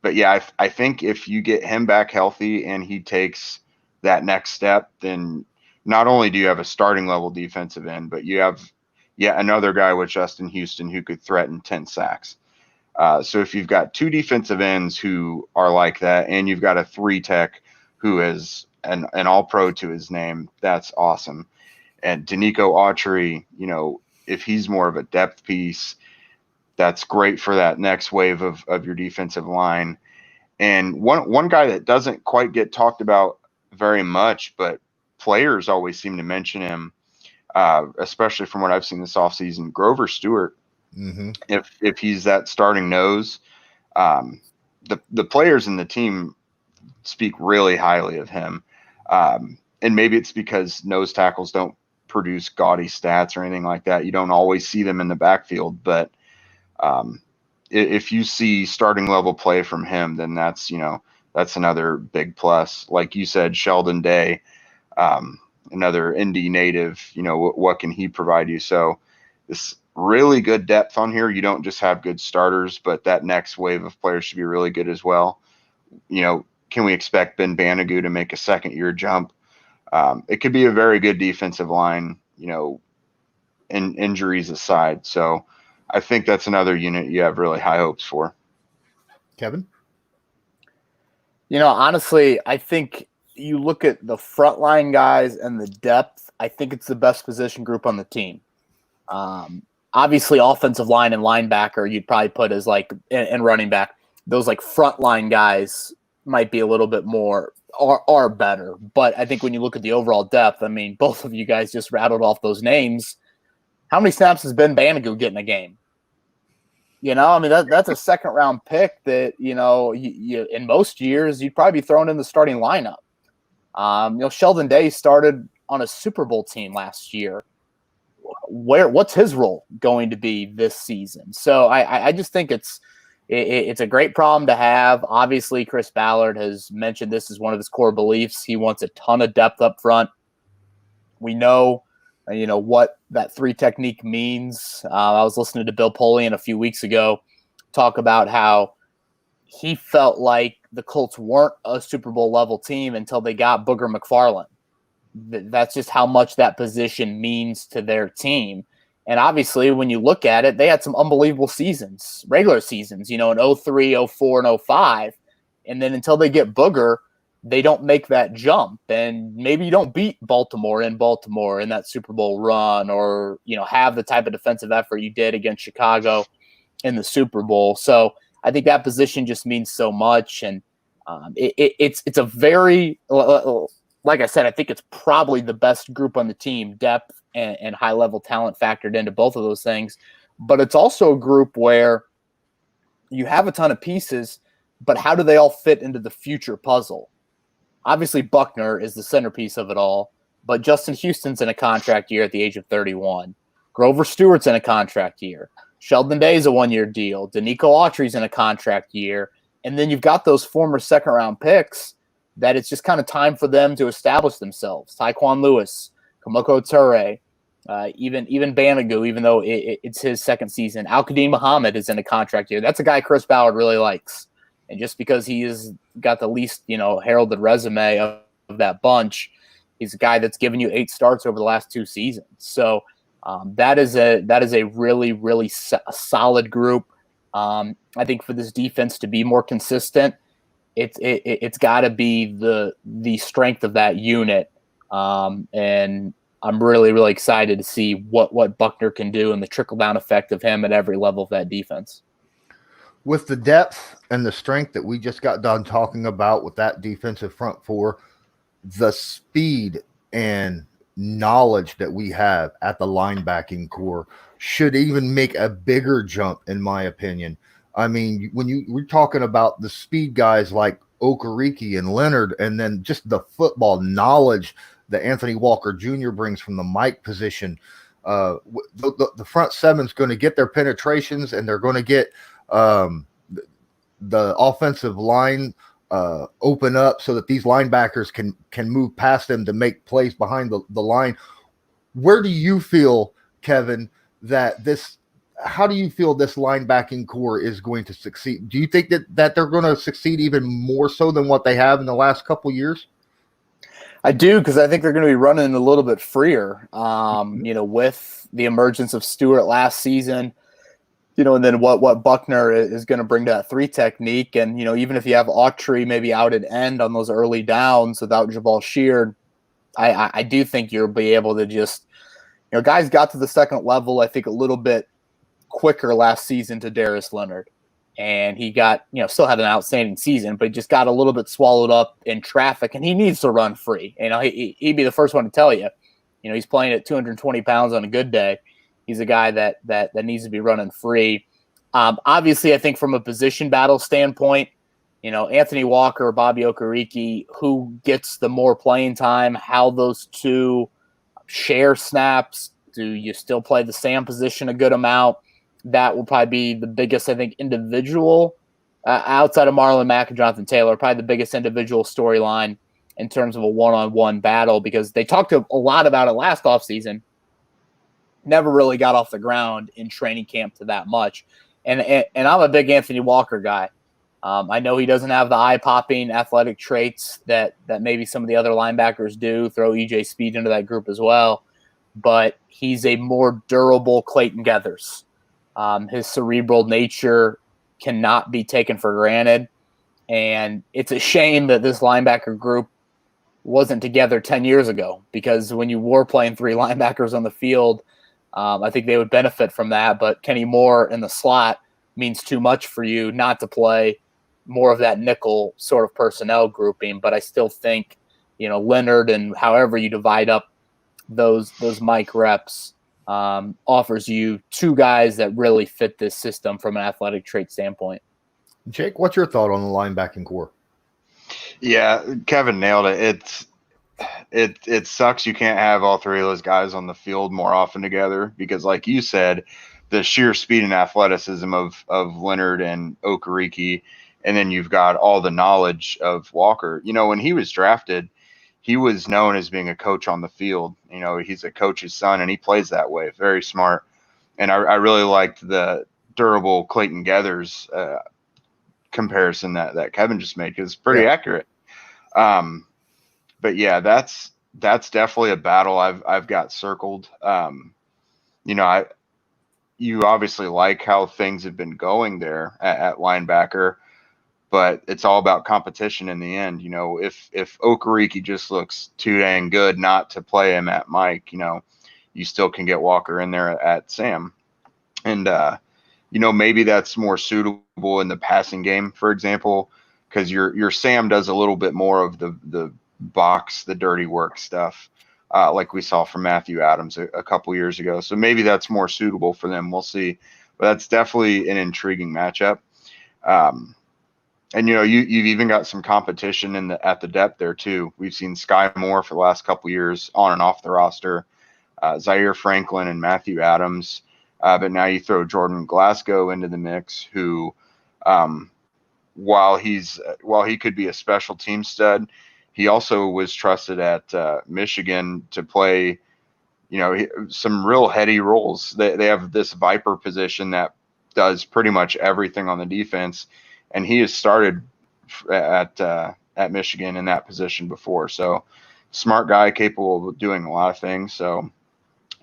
But yeah, I think if you get him back healthy and he takes that next step, then not only do you have a starting level defensive end, but you have yet another guy with Justin Houston who could threaten 10 sacks. So if you've got 2 defensive ends who are like that, and you've got a 3 tech who is an all-pro to his name, that's awesome. And Danico Autry, if he's more of a depth piece, that's great for that next wave of your defensive line. And one guy that doesn't quite get talked about very much, but players always seem to mention him, especially from what I've seen this offseason, Grover Stewart. Mm-hmm. If he's that starting nose, the players in the team speak really highly of him. And maybe it's because nose tackles don't produce gaudy stats or anything like that. You don't always see them in the backfield, but if you see starting level play from him, then that's another big plus. Like you said, Sheldon Day, another Indy native, what can he provide you? So this really good depth on here. You don't just have good starters, but that next wave of players should be really good as well. Can we expect Ben Banagou to make a second-year jump? It could be a very good defensive line, injuries aside. So I think that's another unit you have really high hopes for. Kevin? Honestly, I think you look at the frontline guys and the depth, I think it's the best position group on the team. Obviously, offensive line and linebacker you'd probably put as and running back. Those frontline guys might be a little bit more are better. But I think when you look at the overall depth, I mean, both of you guys just rattled off those names. How many snaps has Ben Banagou get in a game? That's a second-round pick that, you in most years, you'd probably be thrown in the starting lineup. Sheldon Day started on a Super Bowl team last year. What's his role going to be this season? So I just think it's a great problem to have. Obviously, Chris Ballard has mentioned this is one of his core beliefs. He wants a ton of depth up front. We know, what that 3 technique means. I was listening to Bill Polian a few weeks ago talk about how he felt like the Colts weren't a Super Bowl level team until they got Booger McFarland. That's just how much that position means to their team. And obviously, when you look at it, they had some unbelievable seasons, regular seasons, in 03, 04, and 05. And then until they get Booger, they don't make that jump. And maybe you don't beat Baltimore in that Super Bowl run, or, have the type of defensive effort you did against Chicago in the Super Bowl. So I think that position just means so much. And it's a very, like I said, I think it's probably the best group on the team, depth and high-level talent factored into both of those things. But it's also a group where you have a ton of pieces, but how do they all fit into the future puzzle? Obviously, Buckner is the centerpiece of it all, but Justin Houston's in a contract year at the age of 31. Grover Stewart's in a contract year. Sheldon Day's a 1-year deal. Danico Autry's in a contract year. And then you've got those former second-round picks that it's just kind of time for them to establish themselves. Tyquan Lewis, Kamoko Toure, even Banagoo, even though it's his second season. Al-Qadim Muhammad is in a contract year. That's a guy Chris Ballard really likes. And just because he has got the least, heralded resume of that bunch, he's a guy that's given you 8 starts over the last 2 seasons. So that is a really, really solid group. I think for this defense to be more consistent, it's got to be the strength of that unit, and I'm really, really excited to see what Buckner can do and the trickle down effect of him at every level of that defense. With the depth and the strength that we just got done talking about with that defensive front four, the speed and knowledge that we have at the linebacking core should even make a bigger jump, in my opinion. I mean, when we're talking about the speed guys like Okereke and Leonard, and then just the football knowledge that Anthony Walker Jr. brings from the Mike position, the front seven's going to get their penetrations, and they're going to get the offensive line open up so that these linebackers can move past them to make plays behind the line. Where do you feel, Kevin, how do you feel this linebacking core is going to succeed? Do you think that they're going to succeed even more so than what they have in the last couple of years? I do, because I think they're going to be running a little bit freer, with the emergence of Stewart last season, and then what Buckner is going to bring to that 3 technique. And, even if you have Autry maybe out at end on those early downs without Jabal Sheard, I do think you'll be able to just, guys got to the second level, I think, a little bit quicker last season to Darius Leonard. And he got, still had an outstanding season, but he just got a little bit swallowed up in traffic, and he needs to run free. He'd be the first one to tell you, he's playing at 220 pounds on a good day. He's a guy that needs to be running free. Obviously, I think from a position battle standpoint, Anthony Walker or Bobby Okereke, who gets the more playing time, how those two share snaps. Do you still play the Sam position a good amount? That will probably be the biggest, I think, individual outside of Marlon Mack and Jonathan Taylor, probably the biggest individual storyline in terms of a one-on-one battle, because they talked a lot about it last offseason. Never really got off the ground in training camp to that much. And I'm a big Anthony Walker guy. I know he doesn't have the eye-popping athletic traits that maybe some of the other linebackers do. Throw EJ Speed into that group as well. But he's a more durable Clayton Geathers. His cerebral nature cannot be taken for granted. And it's a shame that this linebacker group wasn't together 10 years ago, because when you were playing 3 linebackers on the field, I think they would benefit from that. But Kenny Moore in the slot means too much for you not to play more of that nickel sort of personnel grouping. But I still think, Leonard, and however you divide up those Mike reps, offers you 2 guys that really fit this system from an athletic trait standpoint. Jake, what's your thought on the linebacking core? Yeah, Kevin nailed it. it sucks you can't have all three of those guys on the field more often together because, like you said, the sheer speed and athleticism of Leonard and Okereke, and then you've got all the knowledge of Walker. You know, when he was drafted, he was known as being a coach on the field. You know, he's a coach's son, and he plays that way. Very smart. And I really liked the durable Clayton Geathers comparison that Kevin just made because it's pretty accurate. But yeah, that's definitely a battle I've got circled. You know, you obviously like how things have been going there at linebacker, but it's all about competition in the end. You know, if Okereke just looks too dang good not to play him at Mike, you know, you still can get Walker in there at Sam. And, you know, maybe that's more suitable in the passing game, for example, because your Sam does a little bit more of the box, the dirty work stuff, like we saw from Matthew Adams a couple years ago. So maybe that's more suitable for them. We'll see. But that's definitely an intriguing matchup. And, you know, you've even got some competition at the depth there, too. We've seen Sky Moore for the last couple years on and off the roster, Zaire Franklin and Matthew Adams. But now you throw Jordan Glasgow into the mix, who, while he could be a special team stud, he also was trusted at Michigan to play, you know, some real heady roles. They have this Viper position that does pretty much everything on the defense, and he has started at Michigan in that position before. So, smart guy, capable of doing a lot of things. So,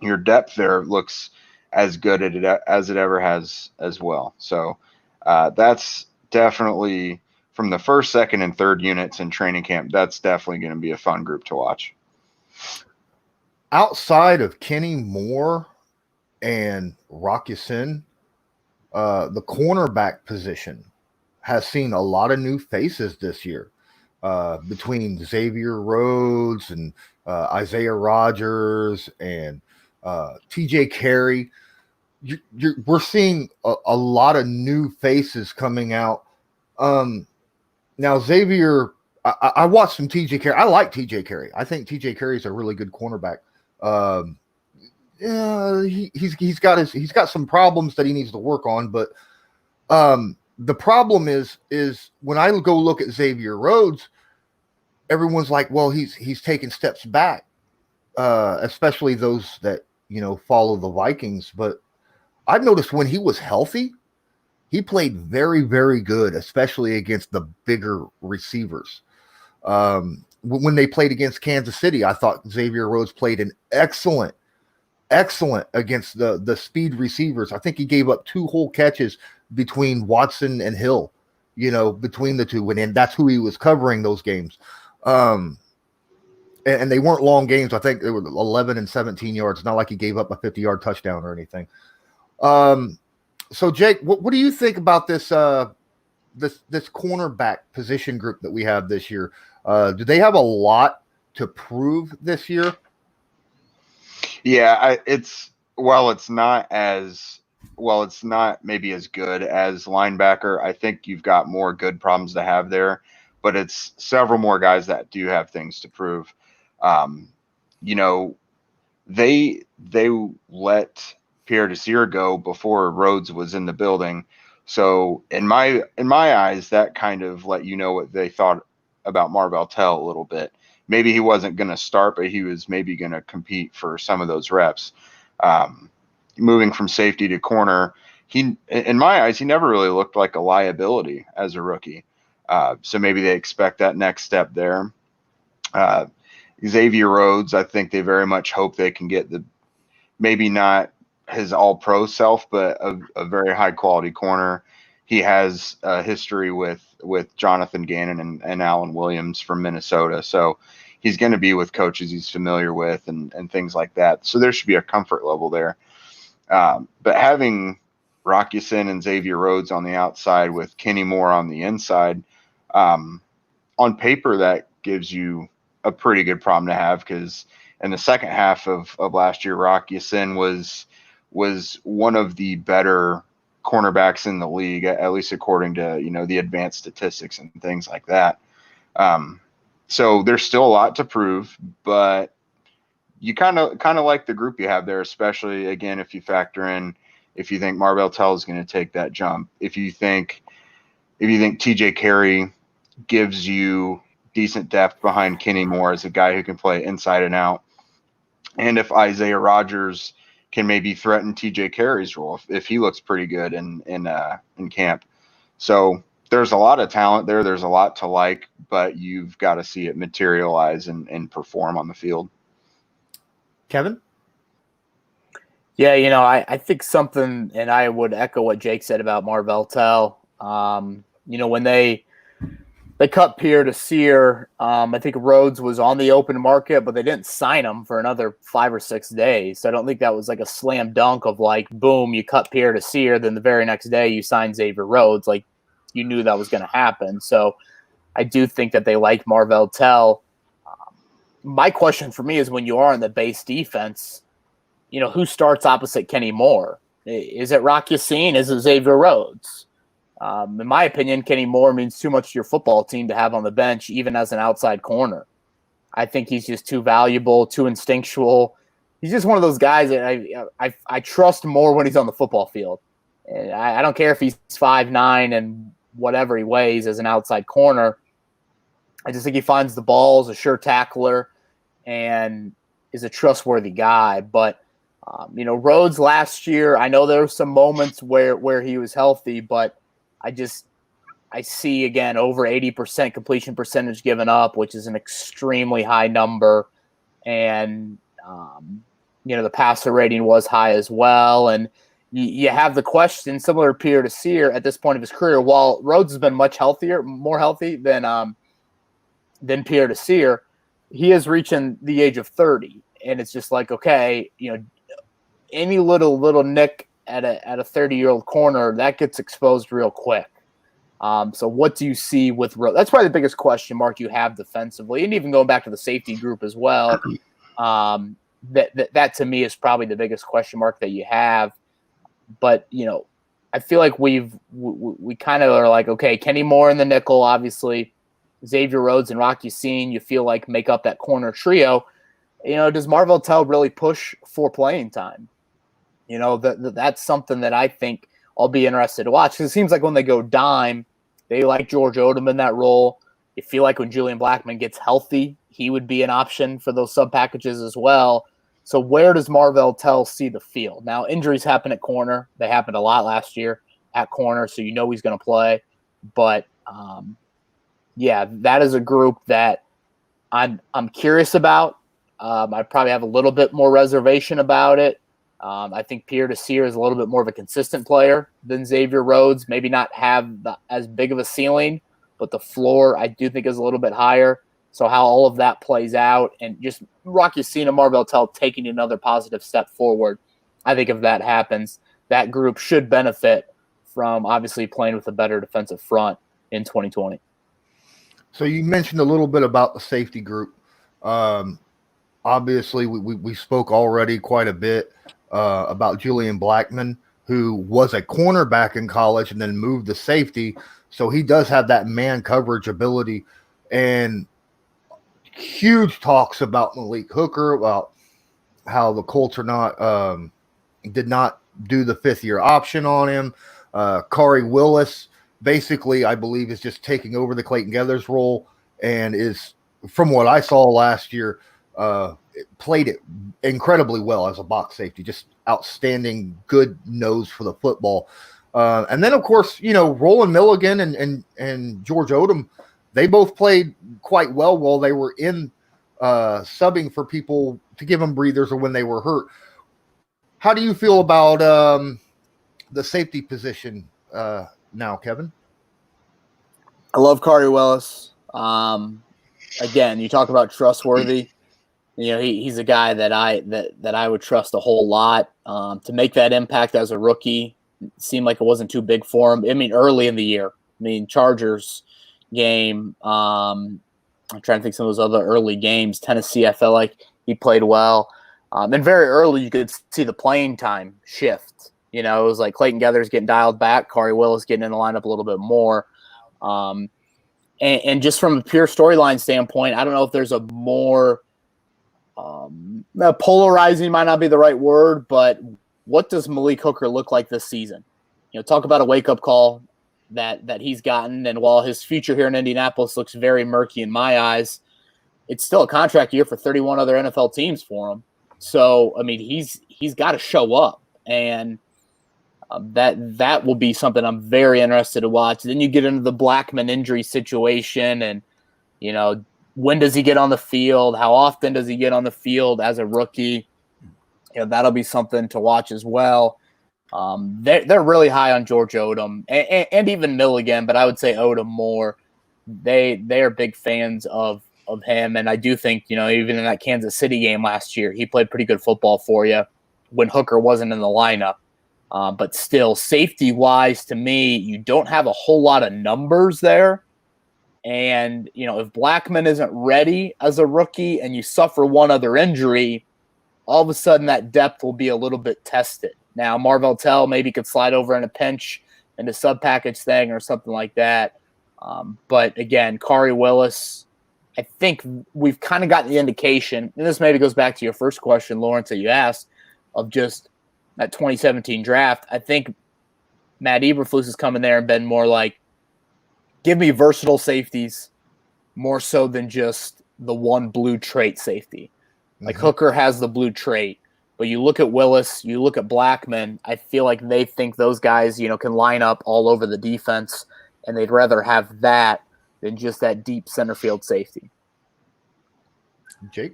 your depth there looks as good as it ever has as well. So, that's definitely, from the first, second, and third units in training camp, that's definitely going to be a fun group to watch. Outside of Kenny Moore and Rock Ya-Sin, the cornerback position has seen a lot of new faces this year, between Xavier Rhodes and Isaiah Rogers and TJ Carey. We're seeing a lot of new faces coming out. Now, Xavier, I watched some TJ Carey. I like TJ Carey. I think TJ Carey is a really good cornerback. Yeah, he's got some problems that he needs to work on, but the problem is when I go look at Xavier Rhodes, everyone's like, well, he's taking steps back, especially those that, you know, follow the Vikings. But I've noticed when he was healthy, he played very, very good, especially against the bigger receivers. When they played against Kansas City, I thought Xavier Rhodes played an excellent against the speed receivers. I think he gave up 2 whole catches between Watson and Hill, you know, between the two, and that's who he was covering those games. And they weren't long games. I think they were 11 and 17 yards. Not like he gave up a 50-yard touchdown or anything. So Jake, what do you think about this this cornerback position group that we have this year? Do they have a lot to prove this year? Yeah, it's not maybe as good as linebacker. I think you've got more good problems to have there, but it's several more guys that do have things to prove. You know, they let Pierre Desir go before Rhodes was in the building. So in my eyes, that kind of let you know what they thought about Marvell Tell a little bit. Maybe he wasn't going to start, but he was maybe going to compete for some of those reps. Moving from safety to corner, in my eyes, he never really looked like a liability as a rookie. So maybe they expect that next step there. Xavier Rhodes, I think they very much hope they can get maybe not his all-pro self, but a very high-quality corner. He has a history with Jonathan Gannon and Alan Williams from Minnesota. So he's going to be with coaches he's familiar with and things like that. So there should be a comfort level there. But having Rock Ya-Sin and Xavier Rhodes on the outside with Kenny Moore on the inside, on paper, that gives you a pretty good problem to have, because in the second half of last year, Rock Ya-Sin was one of the better cornerbacks in the league, at least according to, you know, the advanced statistics and things like that. So there's still a lot to prove, but you kind of like the group you have there, especially again if you factor in if you think Marvell Tell is going to take that jump, if you think TJ Carey gives you decent depth behind Kenny Moore as a guy who can play inside and out, and if Isaiah Rodgers can maybe threaten TJ Carey's role if he looks pretty good in camp. So there's a lot of talent there. There's a lot to like, but you've got to see it materialize and perform on the field. Kevin? Yeah, I think something, and I would echo what Jake said about Marvell Tell. When they cut Pierre to Sear, I think Rhodes was on the open market, but they didn't sign him for another 5 or 6 days. So I don't think that was like a slam dunk of like, boom, you cut Pierre to Sear, then the very next day you sign Xavier Rhodes. Like, you knew that was going to happen. So I do think that they like Marvell Tell. My question for me is when you are in the base defense, who starts opposite Kenny Moore? Is it Rock Yassin? Is it Xavier Rhodes? In my opinion, Kenny Moore means too much to your football team to have on the bench, even as an outside corner. I think he's just too valuable, too instinctual. He's just one of those guys that I trust more when he's on the football field. And I don't care if he's 5'9" and whatever he weighs as an outside corner. I just think he finds the balls, a sure tackler, and is a trustworthy guy. But Rhodes last year, I know there were some moments where he was healthy, but I see, again, over 80% completion percentage given up, which is an extremely high number. And, the passer rating was high as well. And you have the question, similar to Pierre to Sear at this point of his career, while Rhodes has been much more healthy than Pierre to Sear, he is reaching the age of 30. And it's just like, okay, any little nick at a 30-year-old corner, that gets exposed real quick. So what do you see with Rhodes? That's probably the biggest question mark you have defensively, and even going back to the safety group as well. That to me is probably the biggest question mark that you have. But I feel like we kind of are like, okay, Kenny Moore in the nickel, obviously, Xavier Rhodes and Rock Yassin, you feel like make up that corner trio. Does Marvell Tell really push for playing time? That's something that I think I'll be interested to watch, because it seems like when they go dime, they like George Odom in that role. You feel like when Julian Blackmon gets healthy, he would be an option for those sub packages as well. So where does Marvell Tell see the field? Now, injuries happen at corner. They happened a lot last year at corner, so he's going to play. But that is a group that I'm curious about. I probably have a little bit more reservation about it. I think Pierre to Sear is a little bit more of a consistent player than Xavier Rhodes. Maybe not have as big of a ceiling, but the floor I do think is a little bit higher. So how all of that plays out, and just Rock Yassin and Marvell Tell taking another positive step forward, I think if that happens, that group should benefit from obviously playing with a better defensive front in 2020. So you mentioned a little bit about the safety group. Obviously, we spoke already quite a bit about Julian Blackmon, who was a cornerback in college and then moved to safety. So he does have that man coverage ability, and huge talks about Malik Hooker, about how the Colts did not do the 5th-year option on him. Kari Willis, basically, I believe, is just taking over the Clayton Geathers role, and is, from what I saw last year, played it incredibly well as a box safety, just outstanding, good nose for the football. And then, of course, Roland Milligan and George Odom, they both played quite well while they were in subbing for people to give them breathers or when they were hurt. How do you feel about the safety position now, Kevin? I love Kari Willis. Again, you talk about trustworthy. He's a guy that I would trust a whole lot. To make that impact as a rookie, it seemed like it wasn't too big for him. I mean, early in the year. Chargers game. I'm trying to think some of those other early games. Tennessee, I felt like he played well. And very early, you could see the playing time shift. It was like Clayton Geathers getting dialed back, Kari Willis getting in the lineup a little bit more. And And just from a pure storyline standpoint, I don't know if there's a more polarizing might not be the right word, but what does Malik Hooker look like this season? Talk about a wake-up call that he's gotten. And while his future here in Indianapolis looks very murky in my eyes, it's still a contract year for 31 other NFL teams for him. So, I mean, he's got to show up. And that will be something I'm very interested to watch. Then you get into the Blackman injury situation and, when does he get on the field? How often does he get on the field as a rookie? That'll be something to watch as well. They're really high on George Odom and even Milligan, but I would say Odom more. They are big fans of him, and I do think, even in that Kansas City game last year, he played pretty good football for you when Hooker wasn't in the lineup. But still, safety-wise, to me, you don't have a whole lot of numbers there. And, if Blackman isn't ready as a rookie and you suffer one other injury, all of a sudden that depth will be a little bit tested. Now, Marvell Tell maybe could slide over in a pinch in a sub-package thing or something like that. But, again, Kari Willis, I think we've kind of gotten the indication, and this maybe goes back to your first question, Lawrence, that you asked, of just that 2017 draft. I think Matt Eberflus has come in there and been more like, give me versatile safeties more so than just the one blue trait safety. Like Hooker has the blue trait, but you look at Willis, you look at Blackman, I feel like they think those guys, can line up all over the defense, and they'd rather have that than just that deep center field safety. Jake?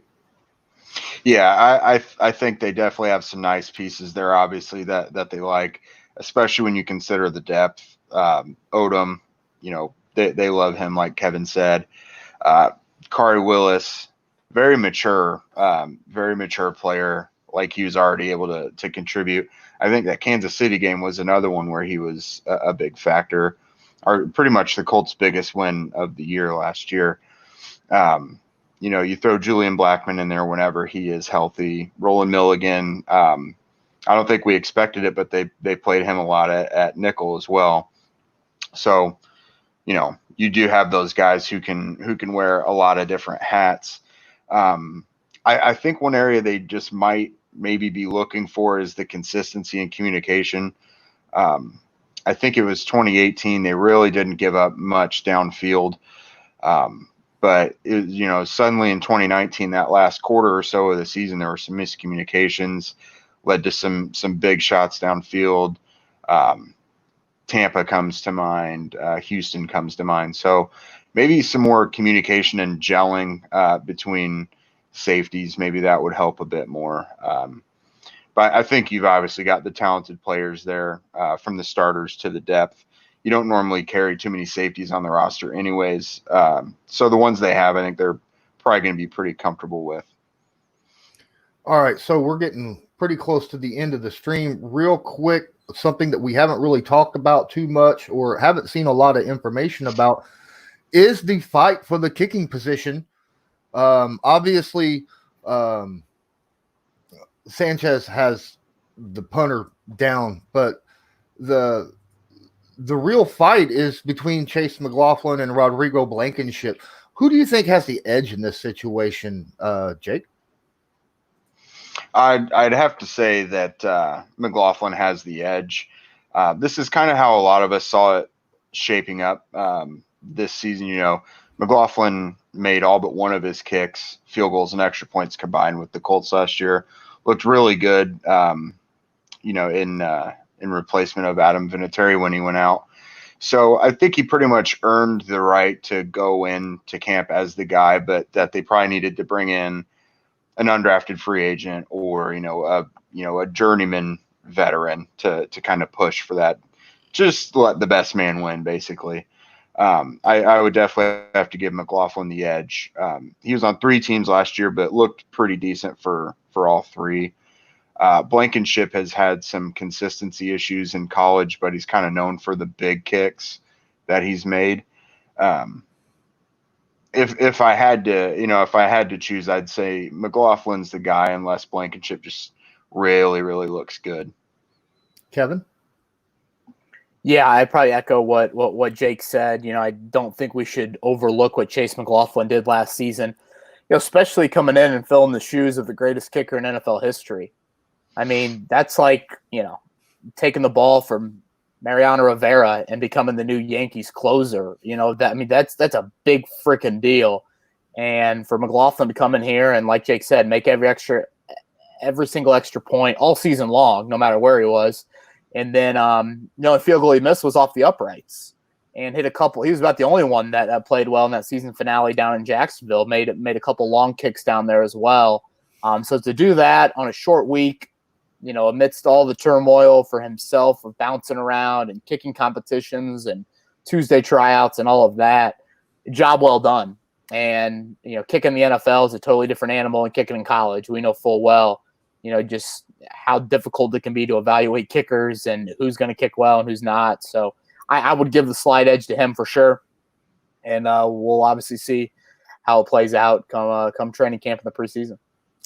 Yeah, I think they definitely have some nice pieces there, obviously, that they like, especially when you consider the depth. Odom, they love him, like Kevin said. Kari Willis, very mature player. Like, he was already able to contribute. I think that Kansas City game was another one where he was a big factor, or pretty much the Colts' biggest win of the year last year. You throw Julian Blackman in there whenever he is healthy. Roland Milligan, I don't think we expected it, but they played him a lot at nickel as well. So, you do have those guys who can wear a lot of different hats. I think one area they just might maybe be looking for is the consistency and communication. I think it was 2018. They really didn't give up much downfield. But suddenly in 2019, that last quarter or so of the season, there were some miscommunications, led to some big shots downfield. Tampa comes to mind, Houston comes to mind. So maybe some more communication and gelling between safeties, maybe that would help a bit more. But I think you've obviously got the talented players there, from the starters to the depth. You don't normally carry too many safeties on the roster anyways. So the ones they have, I think they're probably going to be pretty comfortable with. All right, so we're getting pretty close to the end of the stream. Real quick, something that we haven't really talked about too much or haven't seen a lot of information about is the fight for the kicking position. Obviously, Sanchez has the punter down, but the real fight is between Chase McLaughlin and Rodrigo Blankenship. Who do you think has the edge in this situation, Jake? I'd have to say that McLaughlin has the edge. This is kind of how a lot of us saw it shaping up this season. McLaughlin made all but one of his kicks, field goals and extra points combined with the Colts last year. Looked really good, in replacement of Adam Vinatieri when he went out. So I think he pretty much earned the right to go into camp as the guy, but that they probably needed to bring in an undrafted free agent or, a journeyman veteran to kind of push for that. Just let the best man win, basically. I would definitely have to give McLaughlin the edge. He was on 3 teams last year, but looked pretty decent for all 3. Blankenship has had some consistency issues in college, but he's kind of known for the big kicks that he's made. If I had to choose, I'd say McLaughlin's the guy, unless Blankenship just really, really looks good. Kevin? Yeah, I probably echo what Jake said. I don't think we should overlook what Chase McLaughlin did last season, especially coming in and filling the shoes of the greatest kicker in NFL history. I mean, that's like, taking the ball from Mariano Rivera and becoming the new Yankees closer. That's a big freaking deal. And for McLaughlin to come in here and, like Jake said, make every single extra point all season long, no matter where he was. And then, the field goal he missed was off the uprights and hit a couple. He was about the only one that played well in that season finale down in Jacksonville. Made a couple long kicks down there as well. So to do that on a short week, amidst all the turmoil for himself of bouncing around and kicking competitions and Tuesday tryouts and all of that, job well done. And, kicking the NFL is a totally different animal than kicking in college. We know full well, just how difficult it can be to evaluate kickers and who's going to kick well and who's not. So I would give the slight edge to him for sure. And we'll obviously see how it plays out come training camp in the preseason.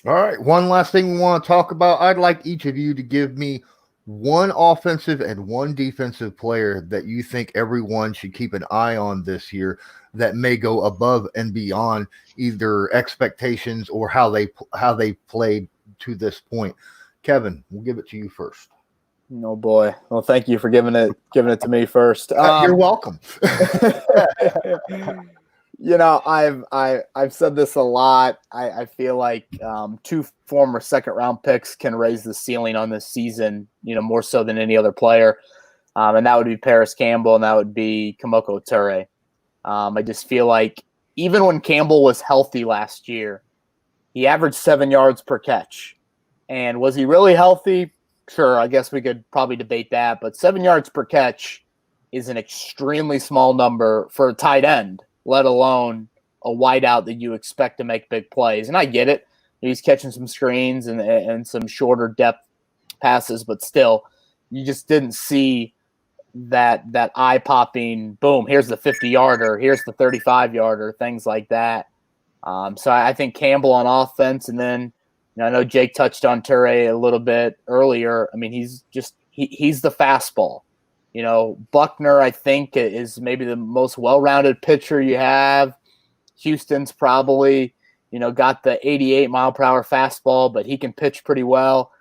All right. One last thing we want to talk about. I'd like each of you to give me one offensive and one defensive player that you think everyone should keep an eye on this year that may go above and beyond either expectations or how they played to this point. Kevin, we'll give it to you first. Oh boy. Well, thank you for giving it to me first. You're welcome. I've said this a lot. I feel like two former second round picks can raise the ceiling on this season, more so than any other player. And that would be Paris Campbell and that would be Kemoko Turay. I just feel like even when Campbell was healthy last year, he averaged 7 yards per catch. And was he really healthy? Sure, I guess we could probably debate that. But 7 yards per catch is an extremely small number for a tight end, let alone a wideout that you expect to make big plays. And I get it. He's catching some screens and some shorter depth passes, but still, you just didn't see that eye-popping, boom, here's the 50-yarder, here's the 35-yarder, things like that. So I think Campbell on offense, and then I know Jake touched on Turay a little bit earlier. I mean, he's the fastball. Buckner, I think, is maybe the most well-rounded pitcher you have. Houston's probably, got the 88-mile-per-hour fastball, but he can pitch pretty well.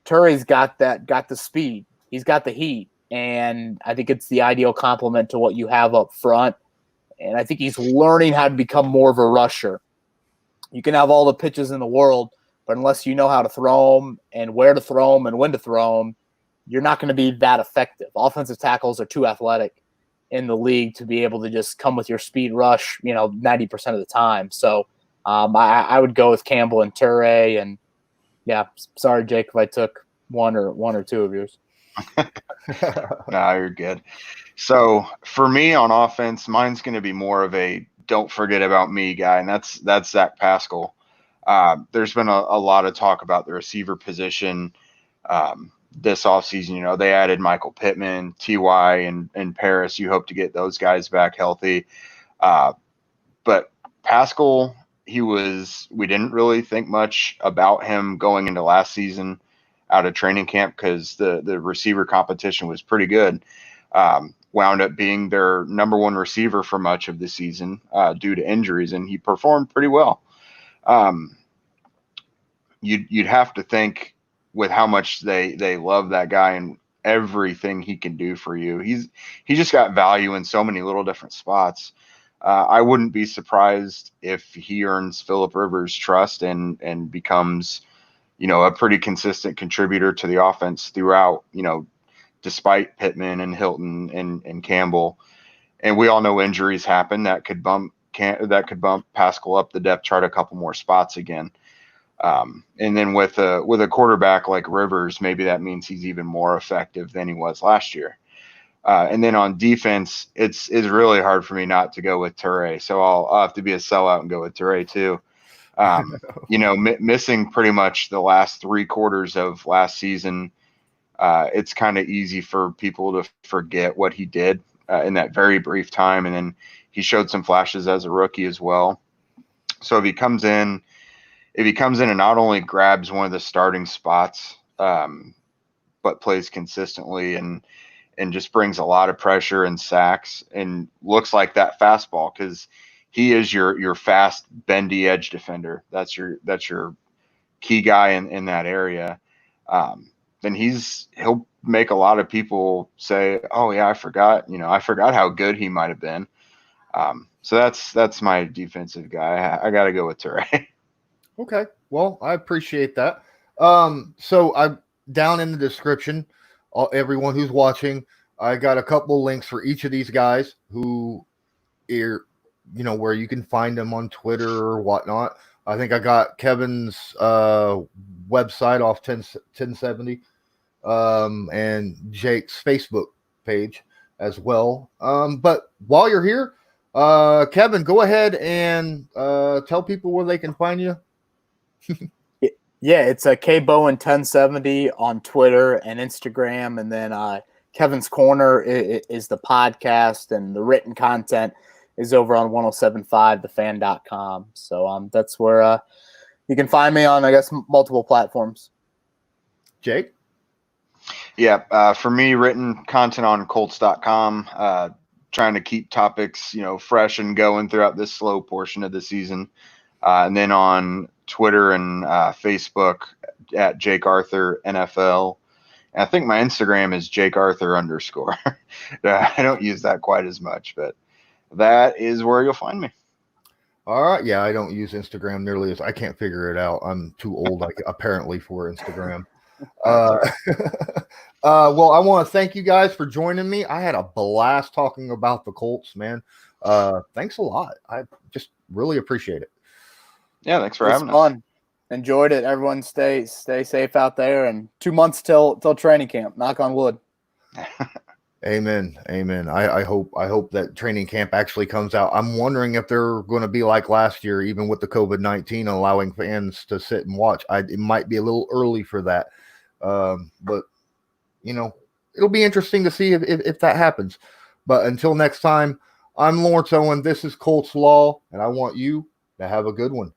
Turay's got the speed. He's got the heat, and I think it's the ideal complement to what you have up front. And I think he's learning how to become more of a rusher. You can have all the pitches in the world, but unless you know how to throw them and where to throw them and when to throw them, you're not going to be that effective. Offensive tackles are too athletic in the league to be able to just come with your speed rush, 90% of the time. So I would go with Campbell and Turay. And yeah, sorry, Jake, if I took one or two of yours. No, you're good. So for me on offense, mine's going to be more of a don't forget about me guy, and that's Zach Pascal. There's been a lot of talk about the receiver position this offseason. They added Michael Pittman, T.Y., and Paris. You hope to get those guys back healthy. But Pascal, we didn't really think much about him going into last season out of training camp because the receiver competition was pretty good. Wound up being their number one receiver for much of the season due to injuries, and he performed pretty well. You'd have to think with how much they love that guy and everything he can do for you. He just got value in so many little different spots. I wouldn't be surprised if he earns Phillip Rivers' trust and becomes, a pretty consistent contributor to the offense throughout, despite Pittman and Hilton and Campbell. And we all know injuries happen that could bump Pascal up the depth chart a couple more spots again. And then with a quarterback like Rivers, maybe that means he's even more effective than he was last year. And then on defense, it's really hard for me not to go with Turay. So I'll have to be a sellout and go with Turay too. Missing pretty much the last 3 quarters of last season, it's kind of easy for people to forget what he did in that very brief time. And then he showed some flashes as a rookie as well. So if he comes in and not only grabs one of the starting spots, but plays consistently and and just brings a lot of pressure and sacks and looks like that fastball, because he is your fast, bendy edge defender. That's your key guy in that area. Then he'll make a lot of people say, "Oh yeah, I forgot how good he might have been." So that's my defensive guy. I got to go with Teray. Okay. Well, I appreciate that. So I'm down in the description, everyone who's watching, I got a couple links for each of these guys who are, where you can find them on Twitter or whatnot. I think I got Kevin's website off 1070, and Jake's Facebook page as well. But while you're here, Kevin, go ahead and tell people where they can find you. Yeah, it's a Bowen 1070 on Twitter and Instagram, and then Kevin's Corner is the podcast, and the written content is over on 1075thefan.com. So that's where you can find me on, I guess, multiple platforms. Jake? Yeah, for me, written content on Colts.com, trying to keep topics, fresh and going throughout this slow portion of the season. And then on Twitter and Facebook at Jake Arthur NFL. And I think my Instagram is Jake Arthur _. I don't use that quite as much, but that is where you'll find me. All right. Yeah, I don't use Instagram nearly as I can't figure it out. I'm too old, apparently, for Instagram. Well, I want to thank you guys for joining me. I had a blast talking about the Colts, man. Thanks a lot. I just really appreciate it. Yeah, thanks for having us. Enjoyed it. Everyone stay safe out there, and 2 months till training camp. Knock on wood. Amen. I hope that training camp actually comes out. I'm wondering if they're going to be like last year, even with the COVID-19 allowing fans to sit and watch. It might be a little early for that, but it'll be interesting to see if that happens. But until next time, I'm Lawrence Owen. This is Colts Law, and I want you to have a good one.